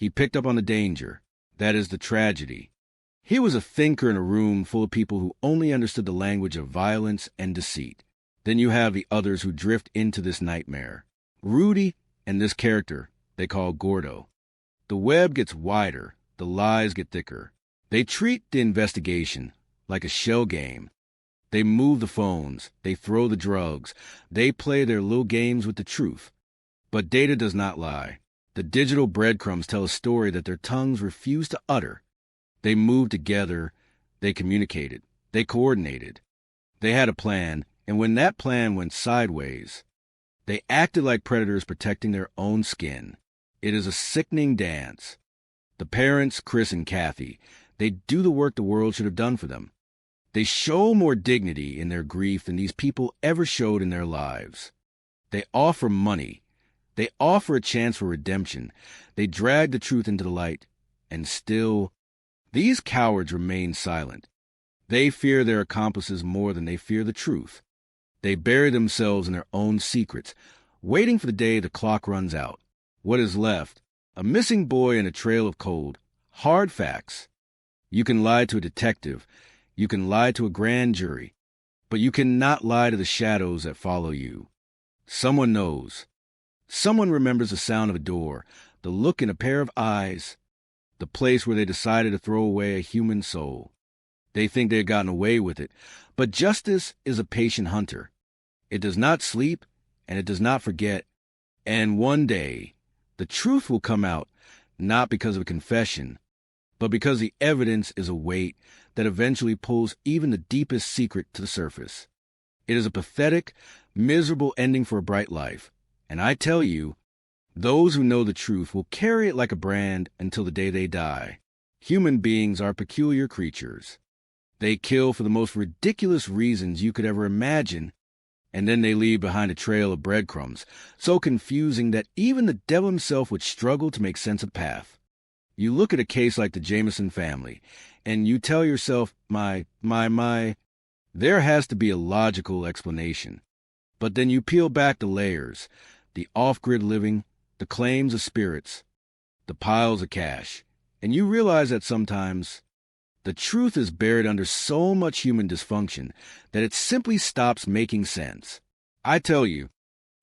He picked up on the danger. That is the tragedy. He was a thinker in a room full of people who only understood the language of violence and deceit. Then you have the others who drift into this nightmare. Rudy and this character they call Gordo. The web gets wider, the lies get thicker. They treat the investigation like a shell game. They move the phones, they throw the drugs, they play their little games with the truth. But data does not lie. The digital breadcrumbs tell a story that their tongues refuse to utter. They moved together, they communicated, they coordinated. They had a plan, and when that plan went sideways, they acted like predators protecting their own skin. It is a sickening dance. The parents, Chris and Kathy, they do the work the world should have done for them. They show more dignity in their grief than these people ever showed in their lives. They offer money. They offer a chance for redemption. They drag the truth into the light. And still, these cowards remain silent. They fear their accomplices more than they fear the truth. They bury themselves in their own secrets, waiting for the day the clock runs out. What is left? A missing boy and a trail of cold, hard facts. You can lie to a detective. You can lie to a grand jury. But you cannot lie to the shadows that follow you. Someone knows. Someone remembers the sound of a door, the look in a pair of eyes, the place where they decided to throw away a human soul. They think they have gotten away with it, but justice is a patient hunter. It does not sleep, and it does not forget. And one day, the truth will come out, not because of a confession, but because the evidence is a weight that eventually pulls even the deepest secret to the surface. It is a pathetic, miserable ending for a bright life. And I tell you, those who know the truth will carry it like a brand until the day they die. Human beings are peculiar creatures. They kill for the most ridiculous reasons you could ever imagine, and then they leave behind a trail of breadcrumbs, so confusing that even the devil himself would struggle to make sense of the path. You look at a case like the Jameson family, and you tell yourself, my, there has to be a logical explanation. But then you peel back the layers, the off-grid living, the claims of spirits, the piles of cash, and you realize that sometimes the truth is buried under so much human dysfunction that it simply stops making sense. I tell you,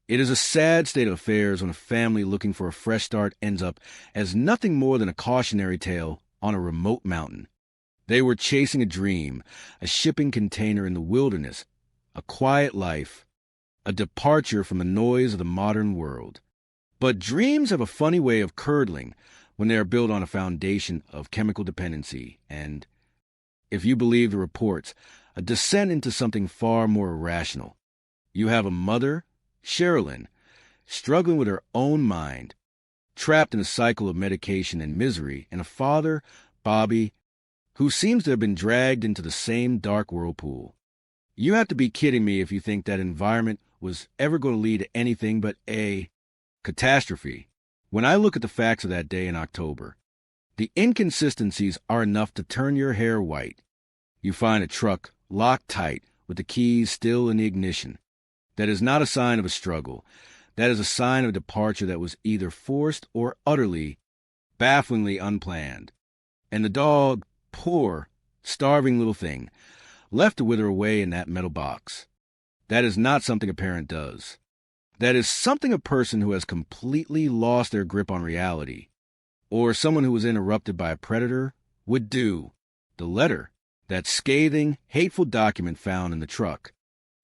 it is a sad state of affairs when a family looking for a fresh start ends up as nothing more than a cautionary tale on a remote mountain. They were chasing a dream, a shipping container in the wilderness, a quiet life, a departure from the noise of the modern world. But dreams have a funny way of curdling when they are built on a foundation of chemical dependency and, if you believe the reports, a descent into something far more irrational. You have a mother, Sherilyn, struggling with her own mind, trapped in a cycle of medication and misery, and a father, Bobby, who seems to have been dragged into the same dark whirlpool. You have to be kidding me if you think that environment was ever going to lead to anything but a catastrophe. When I look at the facts of that day in October, the inconsistencies are enough to turn your hair white. You find a truck locked tight with the keys still in the ignition. That is not a sign of a struggle. That is a sign of a departure that was either forced or utterly, bafflingly unplanned. And the dog, poor, starving little thing, left to wither away in that metal box. That is not something a parent does. That is something a person who has completely lost their grip on reality, or someone who was interrupted by a predator, would do. The letter, that scathing, hateful document found in the truck.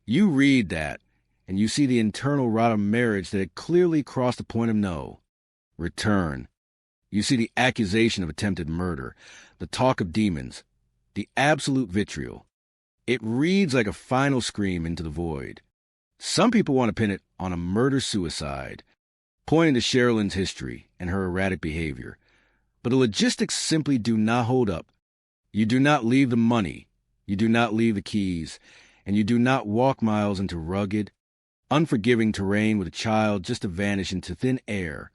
You read that, and you see the internal rot of marriage that had clearly crossed the point of no return. You see the accusation of attempted murder, the talk of demons, the absolute vitriol. It reads like a final scream into the void. Some people want to pin it on a murder-suicide, pointing to Sherilyn's history and her erratic behavior. But the logistics simply do not hold up. You do not leave the money, you do not leave the keys, and you do not walk miles into rugged, unforgiving terrain with a child just to vanish into thin air.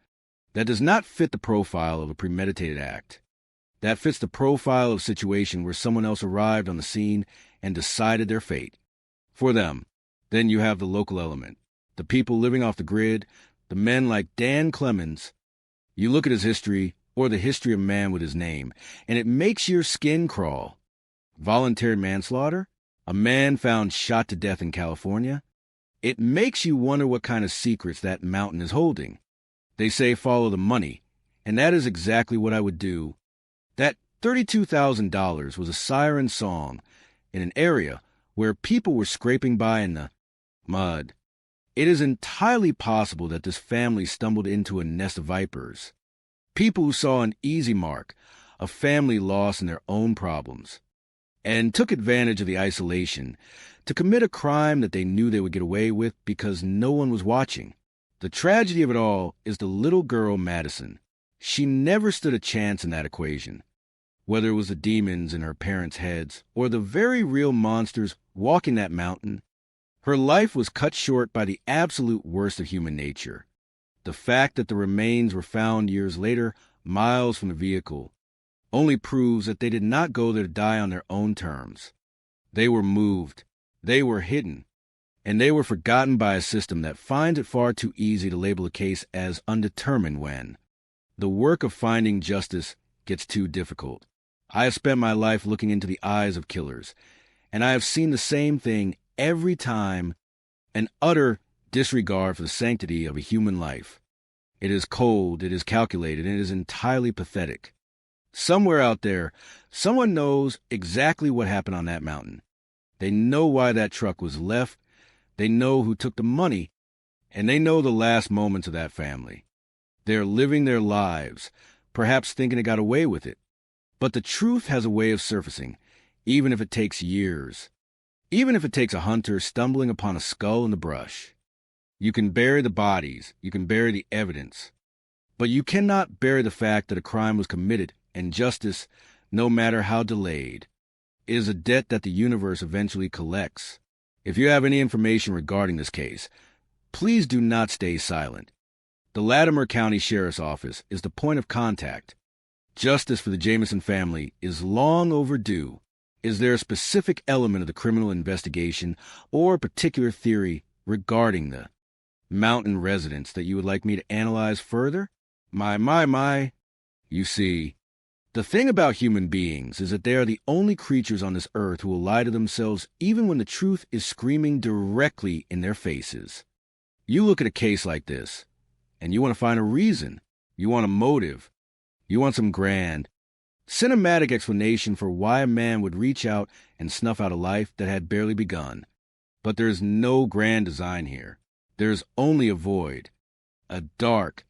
That does not fit the profile of a premeditated act. That fits the profile of a situation where someone else arrived on the scene and decided their fate. For them, then you have the local element, the people living off the grid, the men like Dan Clemens. You look at his history, or the history of man with his name, and it makes your skin crawl. Voluntary manslaughter? A man found shot to death in California? It makes you wonder what kind of secrets that mountain is holding. They say follow the money, and that is exactly what I would do. That $32,000 was a siren song in an area where people were scraping by in the mud. It is entirely possible that this family stumbled into a nest of vipers. People who saw an easy mark, a family lost in their own problems, and took advantage of the isolation to commit a crime that they knew they would get away with because no one was watching. The tragedy of it all is the little girl Madison. She never stood a chance in that equation. Whether it was the demons in her parents' heads or the very real monsters walking that mountain, her life was cut short by the absolute worst of human nature. The fact that the remains were found years later, miles from the vehicle, only proves that they did not go there to die on their own terms. They were moved, they were hidden, and they were forgotten by a system that finds it far too easy to label a case as undetermined when the work of finding justice gets too difficult. I have spent my life looking into the eyes of killers, and I have seen the same thing every time: an utter disregard for the sanctity of a human life. It is cold, it is calculated, and it is entirely pathetic. Somewhere out there, someone knows exactly what happened on that mountain. They know why that truck was left, they know who took the money, and they know the last moments of that family. They're living their lives, perhaps thinking they got away with it. But the truth has a way of surfacing, even if it takes years. Even if it takes a hunter stumbling upon a skull in the brush. You can bury the bodies, you can bury the evidence, but you cannot bury the fact that a crime was committed, and justice, no matter how delayed, is a debt that the universe eventually collects. If you have any information regarding this case, please do not stay silent. The Latimer County Sheriff's Office is the point of contact. Justice for the Jameson family is long overdue. Is there a specific element of the criminal investigation or a particular theory regarding the mountain residents that you would like me to analyze further? My. You see, the thing about human beings is that they are the only creatures on this earth who will lie to themselves even when the truth is screaming directly in their faces. You look at a case like this, and you want to find a reason. You want a motive. You want some grand, cinematic explanation for why a man would reach out and snuff out a life that had barely begun. But there is no grand design here. There is only a void, a dark,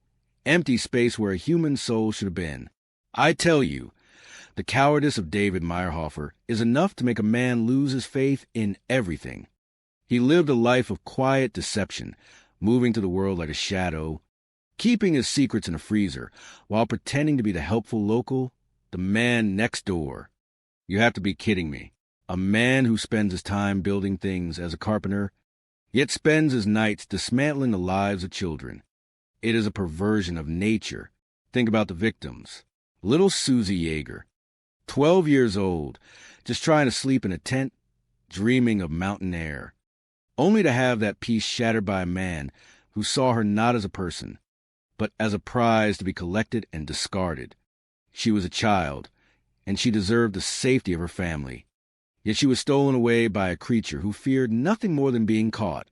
empty space where a human soul should have been. I tell you, the cowardice of David Meyerhofer is enough to make a man lose his faith in everything. He lived a life of quiet deception, moving through the world like a shadow, keeping his secrets in a freezer, while pretending to be the helpful local, the man next door. You have to be kidding me. A man who spends his time building things as a carpenter, yet spends his nights dismantling the lives of children. It is a perversion of nature. Think about the victims. Little Susie Yeager, 12 years old, just trying to sleep in a tent, dreaming of mountain air, only to have that peace shattered by a man who saw her not as a person, but as a prize to be collected and discarded. She was a child, and she deserved the safety of her family. Yet she was stolen away by a creature who feared nothing more than being caught.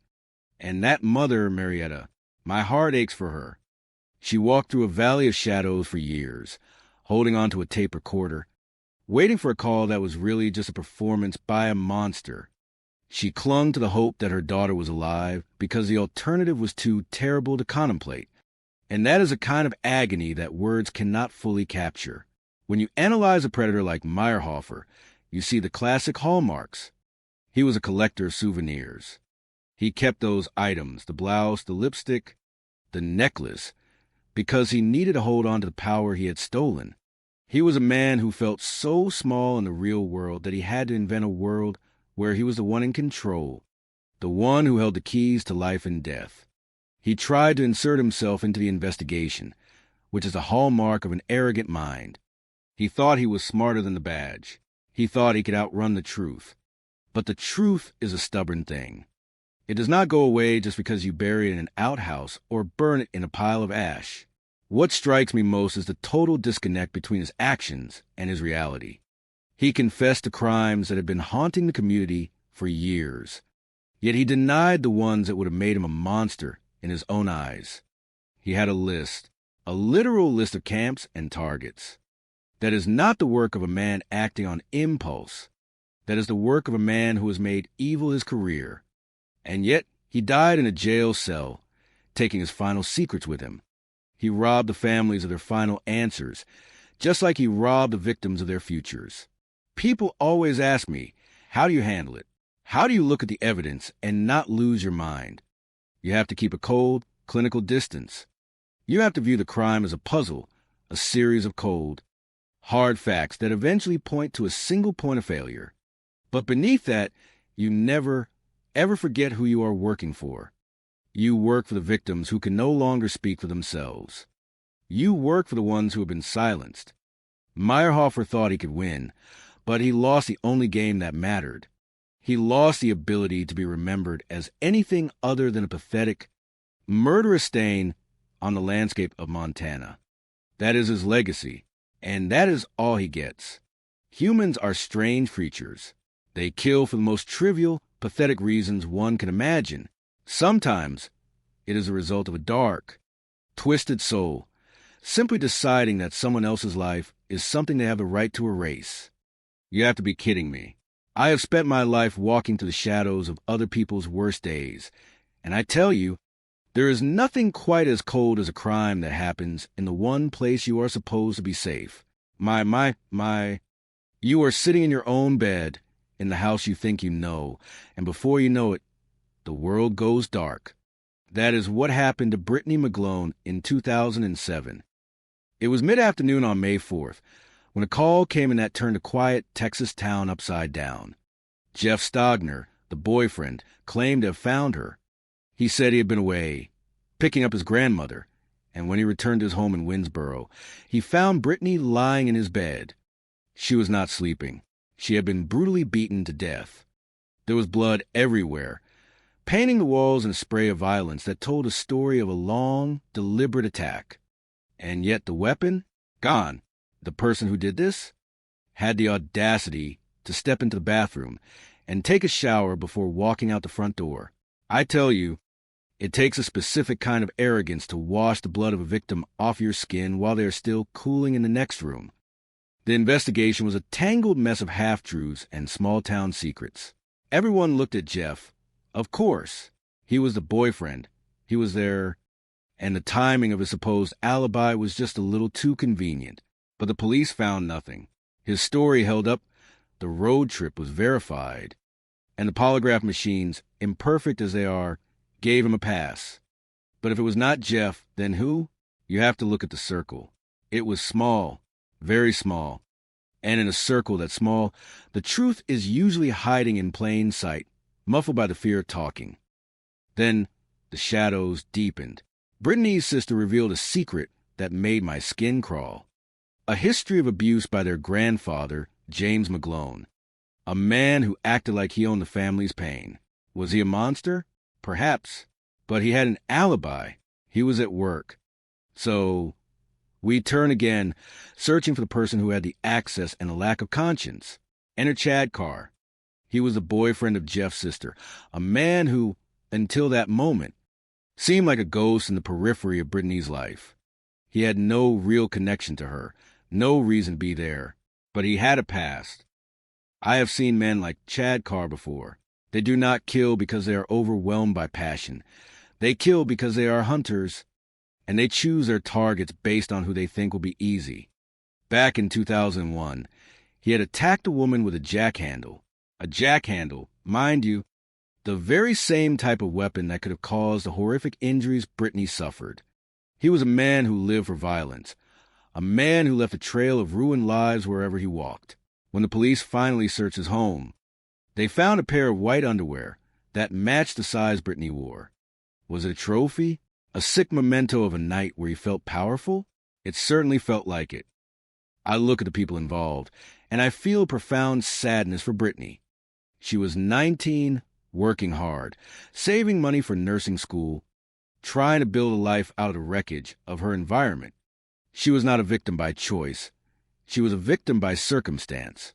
And that mother, Marietta, my heart aches for her. She walked through a valley of shadows for years, holding on to a tape recorder, waiting for a call that was really just a performance by a monster. She clung to the hope that her daughter was alive because the alternative was too terrible to contemplate. And that is a kind of agony that words cannot fully capture. When you analyze a predator like Meyerhofer, you see the classic hallmarks. He was a collector of souvenirs. He kept those items, the blouse, the lipstick, the necklace, because he needed to hold on to the power he had stolen. He was a man who felt so small in the real world that he had to invent a world where he was the one in control, the one who held the keys to life and death. He tried to insert himself into the investigation, which is a hallmark of an arrogant mind. He thought he was smarter than the badge. He thought he could outrun the truth. But the truth is a stubborn thing. It does not go away just because you bury it in an outhouse or burn it in a pile of ash. What strikes me most is the total disconnect between his actions and his reality. He confessed to crimes that had been haunting the community for years, yet he denied the ones that would have made him a monster in his own eyes. He had a list, a literal list of camps and targets. That is not the work of a man acting on impulse. That is the work of a man who has made evil his career. And yet he died in a jail cell, taking his final secrets with him. He robbed the families of their final answers, just like he robbed the victims of their futures. People always ask me, how do you handle it? How do you look at the evidence and not lose your mind? You have to keep a cold, clinical distance. You have to view the crime as a puzzle, a series of cold, hard facts that eventually point to a single point of failure. But beneath that, you never, ever forget who you are working for. You work for the victims who can no longer speak for themselves. You work for the ones who have been silenced. Meyerhofer thought he could win, but he lost the only game that mattered. He lost the ability to be remembered as anything other than a pathetic, murderous stain on the landscape of Montana. That is his legacy, and that is all he gets. Humans are strange creatures. They kill for the most trivial, pathetic reasons one can imagine. Sometimes it is a result of a dark, twisted soul, simply deciding that someone else's life is something they have the right to erase. You have to be kidding me. I have spent my life walking through the shadows of other people's worst days, and I tell you, there is nothing quite as cold as a crime that happens in the one place you are supposed to be safe. You are sitting in your own bed in the house you think you know, and before you know it, the world goes dark. That is what happened to Brittany McGlone in 2007. It was mid-afternoon on May 4th, when a call came in that turned a quiet Texas town upside down. Jeff Stogner, the boyfriend, claimed to have found her. He said he had been away, picking up his grandmother, and when he returned to his home in Winsboro, he found Brittany lying in his bed. She was not sleeping. She had been brutally beaten to death. There was blood everywhere, painting the walls in a spray of violence that told a story of a long, deliberate attack. And yet the weapon? Gone. The person who did this had the audacity to step into the bathroom and take a shower before walking out the front door. I tell you, it takes a specific kind of arrogance to wash the blood of a victim off your skin while they are still cooling in the next room. The investigation was a tangled mess of half-truths and small-town secrets. Everyone looked at Jeff. Of course, he was the boyfriend. He was there, and the timing of his supposed alibi was just a little too convenient. But the police found nothing. His story held up, the road trip was verified, and the polygraph machines, imperfect as they are, gave him a pass. But if it was not Jeff, then who? You have to look at the circle. It was small, very small. And in a circle that small, the truth is usually hiding in plain sight, muffled by the fear of talking. Then the shadows deepened. Brittany's sister revealed a secret that made my skin crawl. A history of abuse by their grandfather, James McGlone. A man who acted like he owned the family's pain. Was he a monster? Perhaps. But he had an alibi. He was at work. So we turn again, searching for the person who had the access and a lack of conscience. Enter Chad Carr. He was the boyfriend of Jeff's sister, a man who, until that moment, seemed like a ghost in the periphery of Brittany's life. He had no real connection to her, no reason to be there, but he had a past. I have seen men like Chad Carr before. They do not kill because they are overwhelmed by passion. They kill because they are hunters, and they choose their targets based on who they think will be easy. Back in 2001, he had attacked a woman with a jackhandle. A jackhandle, mind you, the very same type of weapon that could have caused the horrific injuries Brittany suffered. He was a man who lived for violence, a man who left a trail of ruined lives wherever he walked. When the police finally searched his home, they found a pair of white underwear that matched the size Brittany wore. Was it a trophy? A sick memento of a night where he felt powerful? It certainly felt like it. I look at the people involved, and I feel a profound sadness for Brittany. She was 19, working hard, saving money for nursing school, trying to build a life out of the wreckage of her environment. She was not a victim by choice. She was a victim by circumstance.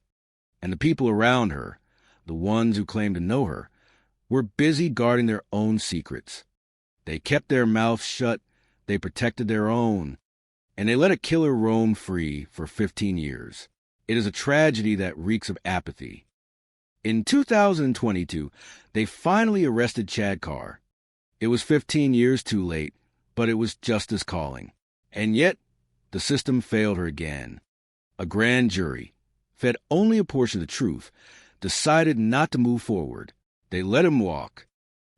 And the people around her, the ones who claimed to know her, were busy guarding their own secrets. They kept their mouths shut, they protected their own, and they let a killer roam free for 15 years. It is a tragedy that reeks of apathy. In 2022, they finally arrested Chad Carr. It was 15 years too late, but it was justice calling. And yet, the system failed her again. A grand jury, fed only a portion of the truth, decided not to move forward. They let him walk.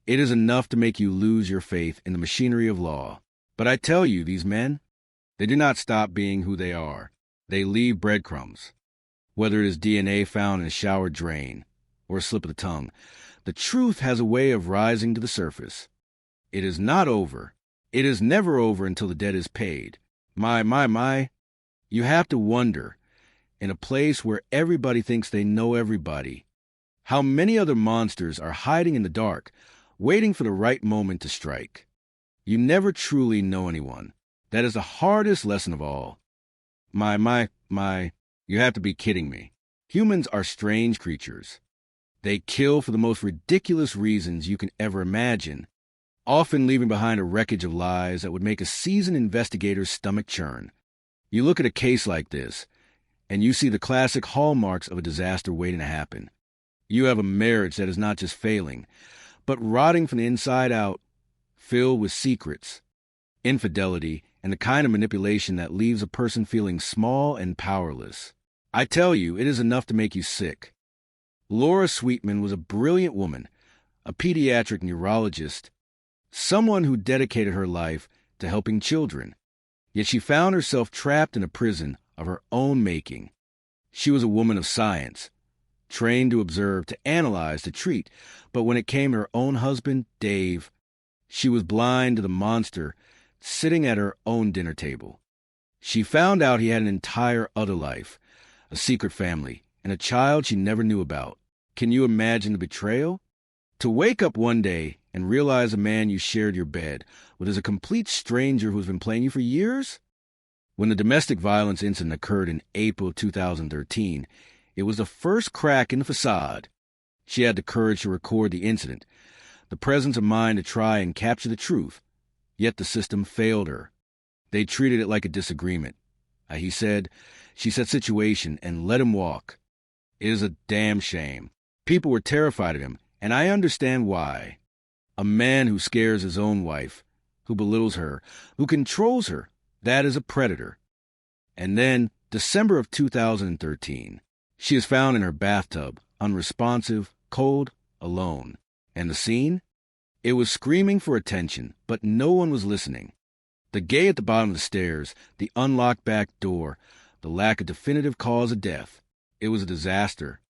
It is enough to make you lose your faith in the machinery of law. But I tell you, these men, they do not stop being who they are. They leave breadcrumbs. Whether it is DNA found in a shower drain or a slip of the tongue, the truth has a way of rising to the surface. It is not over. It is never over until the debt is paid. My. You have to wonder, in a place where everybody thinks they know everybody, how many other monsters are hiding in the dark, waiting for the right moment to strike. You never truly know anyone. That is the hardest lesson of all. My, you have to be kidding me. Humans are strange creatures. They kill for the most ridiculous reasons you can ever imagine, often leaving behind a wreckage of lies that would make a seasoned investigator's stomach churn. You look at a case like this, and you see the classic hallmarks of a disaster waiting to happen. You have a marriage that is not just failing, but rotting from the inside out, filled with secrets, infidelity, and the kind of manipulation that leaves a person feeling small and powerless. I tell you, it is enough to make you sick. Laura Sweetman was a brilliant woman, a pediatric neurologist, someone who dedicated her life to helping children. Yet she found herself trapped in a prison of her own making. She was a woman of science, trained to observe, to analyze, to treat, but when it came to her own husband, Dave, she was blind to the monster sitting at her own dinner table. She found out he had an entire other life, a secret family, and a child she never knew about. Can you imagine the betrayal? To wake up one day and realize a man you shared your bed with is a complete stranger who's been playing you for years? When the domestic violence incident occurred in April 2013, it was the first crack in the facade. She had the courage to record the incident, the presence of mind to try and capture the truth, yet the system failed her. They treated it like a disagreement. She said situation and let him walk. It is a damn shame. People were terrified of him, and I understand why. A man who scares his own wife, who belittles her, who controls her, that is a predator. And then, December of 2013, she is found in her bathtub, unresponsive, cold, alone. And the scene? It was screaming for attention, but no one was listening. The gay at the bottom of the stairs, the unlocked back door, the lack of definitive cause of death. It was a disaster.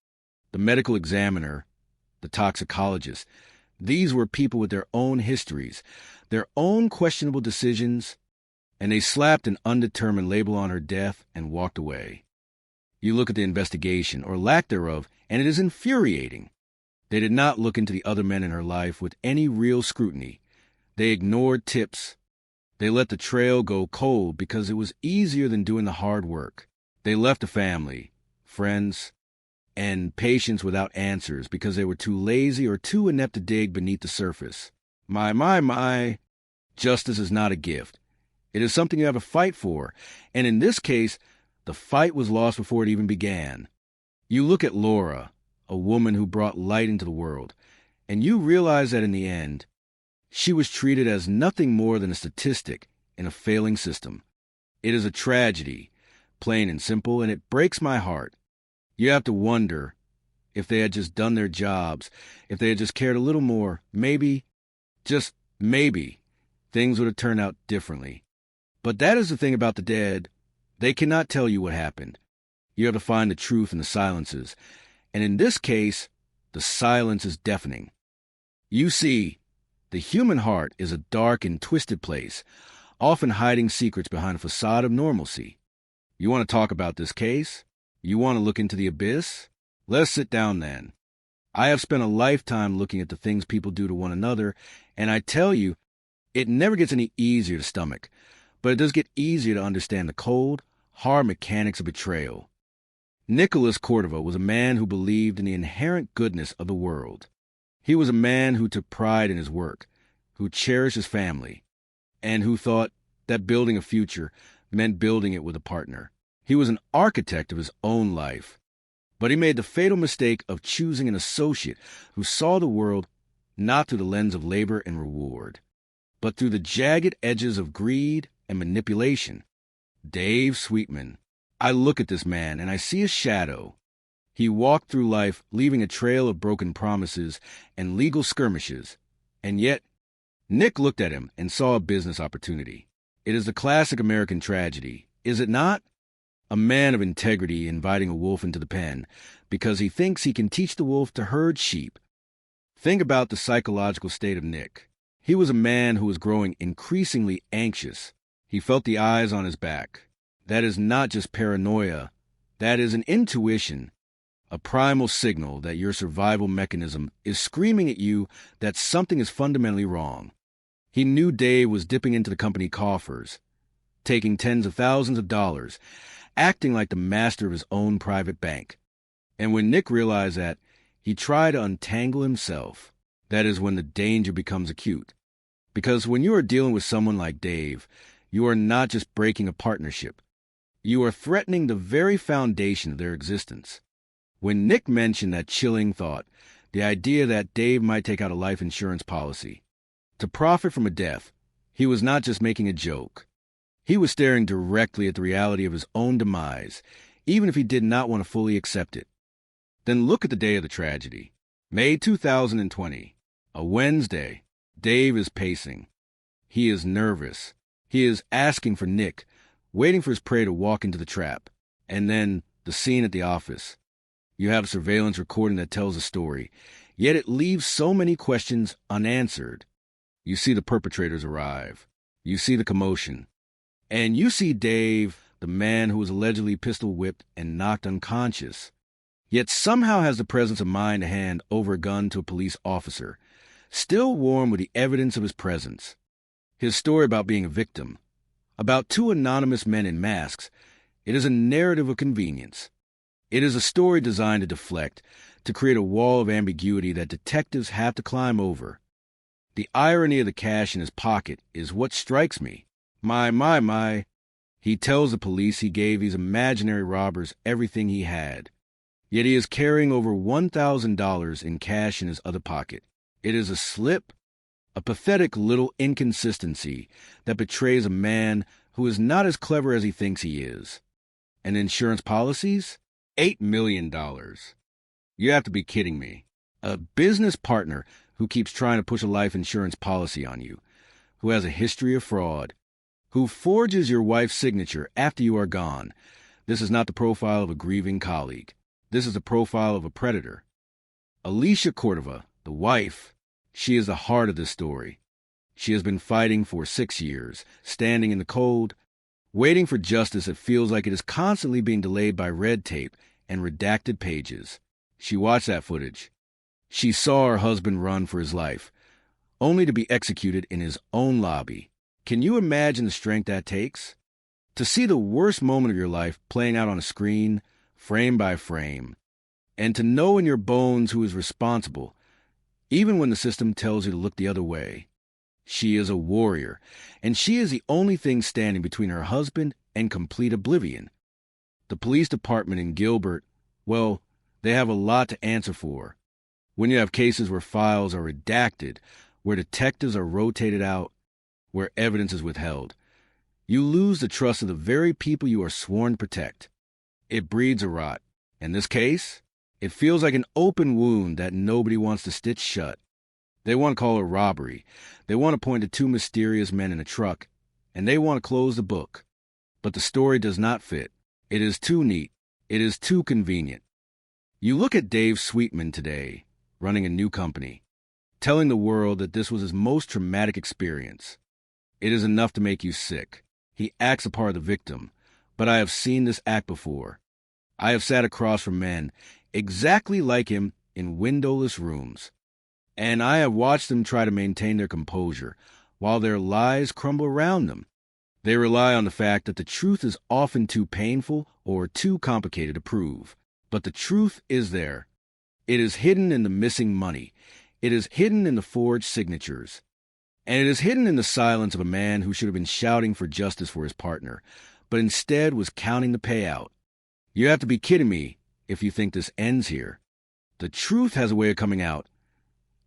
The medical examiner, the toxicologist, these were people with their own histories, their own questionable decisions, and they slapped an undetermined label on her death and walked away. You look at the investigation, or lack thereof, and it is infuriating. They did not look into the other men in her life with any real scrutiny. They ignored tips. They let the trail go cold because it was easier than doing the hard work. They left a family, friends, and patients without answers because they were too lazy or too inept to dig beneath the surface. My. Justice is not a gift. It is something you have to fight for, and in this case, the fight was lost before it even began. You look at Laura, a woman who brought light into the world, and you realize that in the end, she was treated as nothing more than a statistic in a failing system. It is a tragedy, plain and simple, and it breaks my heart. You have to wonder if they had just done their jobs, if they had just cared a little more, maybe, just maybe, things would have turned out differently. But that is the thing about the dead. They cannot tell you what happened. You have to find the truth in the silences. And in this case, the silence is deafening. You see, the human heart is a dark and twisted place, often hiding secrets behind a facade of normalcy. You want to talk about this case? You want to look into the abyss? Let's sit down then. I have spent a lifetime looking at the things people do to one another, and I tell you, it never gets any easier to stomach. but it does get easier to understand the cold, hard mechanics of betrayal. Nicholas Cordova was a man who believed in the inherent goodness of the world. He was a man who took pride in his work, who cherished his family, and who thought that building a future meant building it with a partner. He was an architect of his own life, but he made the fatal mistake of choosing an associate who saw the world not through the lens of labor and reward, but through the jagged edges of greed and manipulation. Dave Sweetman. I look at this man and I see a shadow. He walked through life leaving a trail of broken promises and legal skirmishes, and yet Nick looked at him and saw a business opportunity. It is the classic American tragedy, is it not? A man of integrity inviting a wolf into the pen because he thinks he can teach the wolf to herd sheep. Think about the psychological state of Nick. He was a man who was growing increasingly anxious. He felt the eyes on his back. That is not just paranoia. That is an intuition, a primal signal that your survival mechanism is screaming at you that something is fundamentally wrong. He knew Dave was dipping into the company coffers, taking tens of thousands of dollars, acting like the master of his own private bank. And when Nick realized that, he tried to untangle himself. That is when the danger becomes acute. Because when you are dealing with someone like Dave, you are not just breaking a partnership. You are threatening the very foundation of their existence. When Nick mentioned that chilling thought, the idea that Dave might take out a life insurance policy to profit from a death, he was not just making a joke. He was staring directly at the reality of his own demise, even if he did not want to fully accept it. Then look at the day of the tragedy. May 2020, a Wednesday. Dave is pacing. He is nervous. He is asking for Nick, waiting for his prey to walk into the trap. And then the scene at the office. You have surveillance recording that tells a story, yet it leaves so many questions unanswered. You see the perpetrators arrive. You see the commotion. And you see Dave, the man who was allegedly pistol-whipped and knocked unconscious, yet somehow has the presence of mind to hand over a gun to a police officer, still warm with the evidence of his presence. His story about being a victim, about two anonymous men in masks, it is a narrative of convenience. It is a story designed to deflect, to create a wall of ambiguity that detectives have to climb over. The irony of the cash in his pocket is what strikes me. My. He tells the police he gave these imaginary robbers everything he had. Yet he is carrying over $1,000 in cash in his other pocket. It is a slip, a pathetic little inconsistency that betrays a man who is not as clever as he thinks he is. And insurance policies? $8 million. You have to be kidding me. A business partner who keeps trying to push a life insurance policy on you, who has a history of fraud, who forges your wife's signature after you are gone. This is not the profile of a grieving colleague. This is the profile of a predator. Alicia Cordova, the wife, she is the heart of this story. She has been fighting for 6 years, standing in the cold, waiting for justice that feels like it is constantly being delayed by red tape and redacted pages. She watched that footage. She saw her husband run for his life, only to be executed in his own lobby. Can you imagine the strength that takes? To see the worst moment of your life playing out on a screen, frame by frame, and to know in your bones who is responsible, even when the system tells you to look the other way. She is a warrior, and she is the only thing standing between her husband and complete oblivion. The police department in Gilbert, well, they have a lot to answer for. When you have cases where files are redacted, where detectives are rotated out, where evidence is withheld, you lose the trust of the very people you are sworn to protect. It breeds a rot. In this case, it feels like an open wound that nobody wants to stitch shut. They want to call it robbery. They want to point to two mysterious men in a truck, and they want to close the book. But the story does not fit. It is too neat. It is too convenient. You look at Dave Sweetman today, running a new company, telling the world that this was his most traumatic experience. It is enough to make you sick. He acts a part of the victim, but I have seen this act before. I have sat across from men exactly like him in windowless rooms, and I have watched them try to maintain their composure while their lies crumble around them. They rely on the fact that the truth is often too painful or too complicated to prove. But the truth is there. It is hidden in the missing money. It is hidden in the forged signatures. And it is hidden in the silence of a man who should have been shouting for justice for his partner, but instead was counting the payout. You have to be kidding me if you think this ends here. The truth has a way of coming out,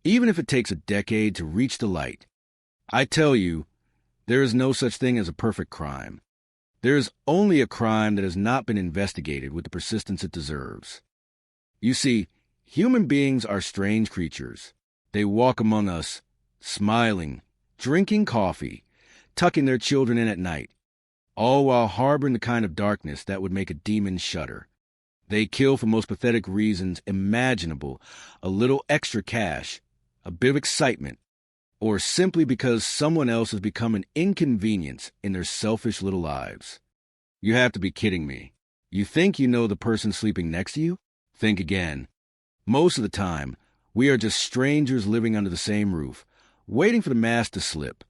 even if it takes a decade to reach the light. I tell you, there is no such thing as a perfect crime. There is only a crime that has not been investigated with the persistence it deserves. You see, human beings are strange creatures. They walk among us, smiling, drinking coffee, tucking their children in at night, all while harboring the kind of darkness that would make a demon shudder. They kill for most pathetic reasons imaginable, a little extra cash, a bit of excitement, or simply because someone else has become an inconvenience in their selfish little lives. You have to be kidding me. You think you know the person sleeping next to you? Think again. Most of the time, we are just strangers living under the same roof, waiting for the mask to slip.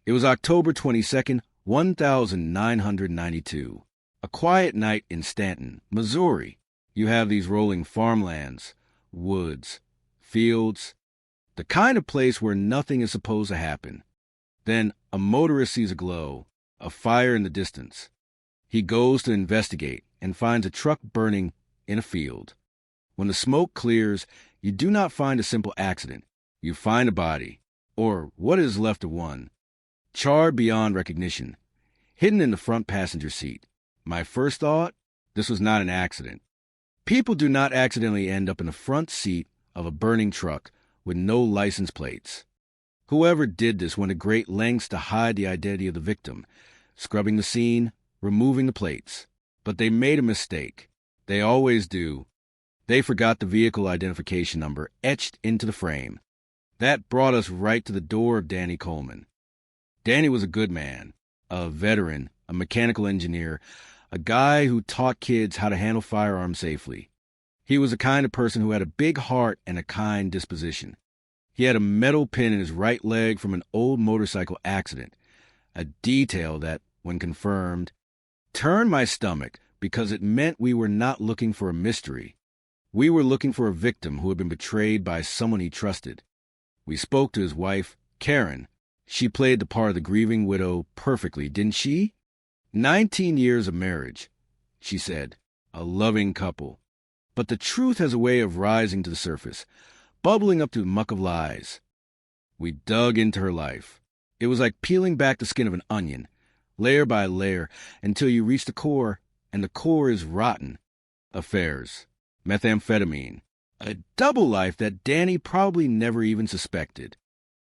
It was October 22nd, 1992. A quiet night in Stanton, Missouri. You have these rolling farmlands, woods, fields, the kind of place where nothing is supposed to happen. Then a motorist sees a glow, a fire in the distance. He goes to investigate and finds a truck burning in a field. When the smoke clears, you do not find a simple accident. You find a body, or what is left of one, charred beyond recognition, hidden in the front passenger seat. My first thought, this was not an accident. People do not accidentally end up in the front seat of a burning truck with no license plates. Whoever did this went to great lengths to hide the identity of the victim, scrubbing the scene, removing the plates. But they made a mistake. They always do. They forgot the vehicle identification number etched into the frame. That brought us right to the door of Danny Coleman. Danny was a good man, a veteran, a mechanical engineer, a guy who taught kids how to handle firearms safely. He was the kind of person who had a big heart and a kind disposition. He had a metal pin in his right leg from an old motorcycle accident, a detail that, when confirmed, turned my stomach because it meant we were not looking for a mystery. We were looking for a victim who had been betrayed by someone he trusted. We spoke to his wife, Karen. She played the part of the grieving widow perfectly, didn't she? 19 years of marriage, she said, a loving couple. But the truth has a way of rising to the surface, bubbling up to the muck of lies. We dug into her life. It was like peeling back the skin of an onion, layer by layer, until you reach the core, and the core is rotten. Affairs, methamphetamine, a double life that Danny probably never even suspected.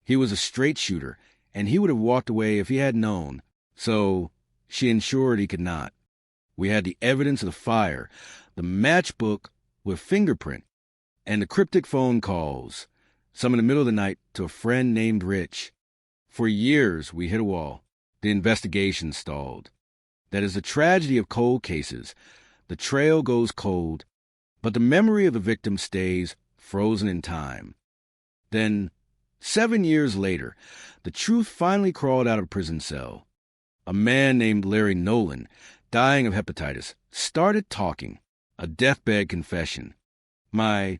He was a straight shooter, and he would have walked away if he had known, so she ensured he could not. We had the evidence of the fire, the matchbook with fingerprint, and the cryptic phone calls, some in the middle of the night to a friend named Rich. For years, we hit a wall. The investigation stalled. That is the tragedy of cold cases. The trail goes cold, but the memory of the victim stays frozen in time. Then, 7 years later, the truth finally crawled out of a prison cell. A man named Larry Nolan, dying of hepatitis, started talking. A deathbed confession. The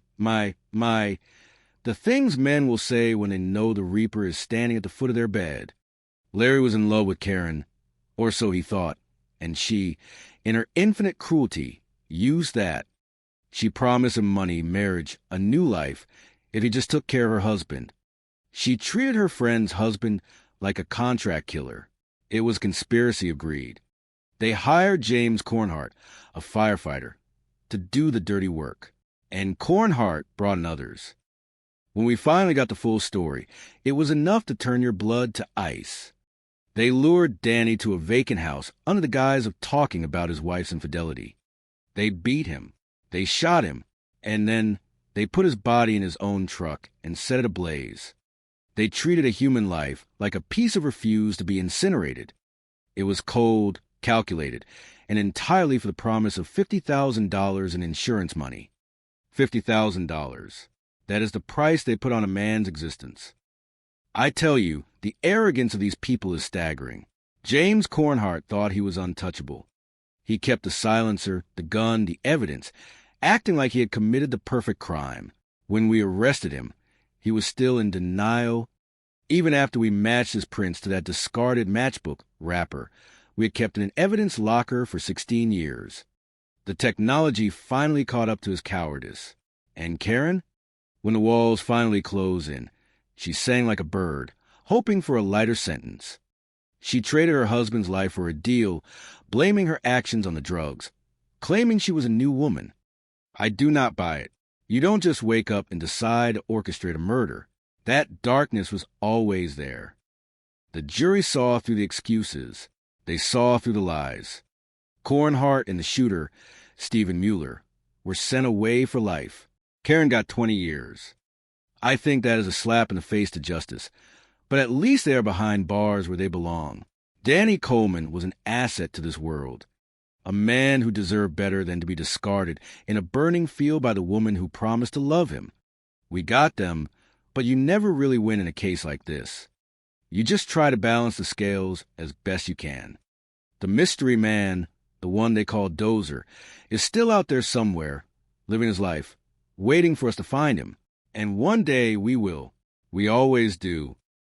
things men will say when they know the Reaper is standing at the foot of their bed. Larry was in love with Karen, or so he thought, and she, in her infinite cruelty, used that. She promised him money, marriage, a new life, if he just took care of her husband. She treated her friend's husband like a contract killer. It was a conspiracy of greed. They hired James Cornhart, a firefighter, to do the dirty work, and Cornhart brought in others. When we finally got the full story, it was enough to turn your blood to ice. They lured Danny to a vacant house under the guise of talking about his wife's infidelity. They beat him, they shot him, and then they put his body in his own truck and set it ablaze. They treated a human life like a piece of refuse to be incinerated. It was cold, calculated, and entirely for the promise of $50,000 in insurance money. $50,000. That is the price they put on a man's existence. I tell you, the arrogance of these people is staggering. James Cornhart thought he was untouchable. He kept the silencer, the gun, the evidence, acting like he had committed the perfect crime. When we arrested him, he was still in denial. Even after we matched his prints to that discarded matchbook wrapper we had kept in an evidence locker for 16 years. The technology finally caught up to his cowardice. And Karen? When the walls finally closed in, she sang like a bird, hoping for a lighter sentence. She traded her husband's life for a deal, blaming her actions on the drugs, claiming she was a new woman. I do not buy it. You don't just wake up and decide to orchestrate a murder. That darkness was always there. The jury saw through the excuses. They saw through the lies. Cornhart and the shooter, Stephen Mueller, were sent away for life. Karen got 20 years. I think that is a slap in the face to justice, but at least they are behind bars where they belong. Danny Coleman was an asset to this world, a man who deserved better than to be discarded in a burning field by the woman who promised to love him. We got them, but you never really win in a case like this. You just try to balance the scales as best you can. The mystery man, the one they call Dozer, is still out there somewhere, living his life, waiting for us to find him. And one day we will. We always do.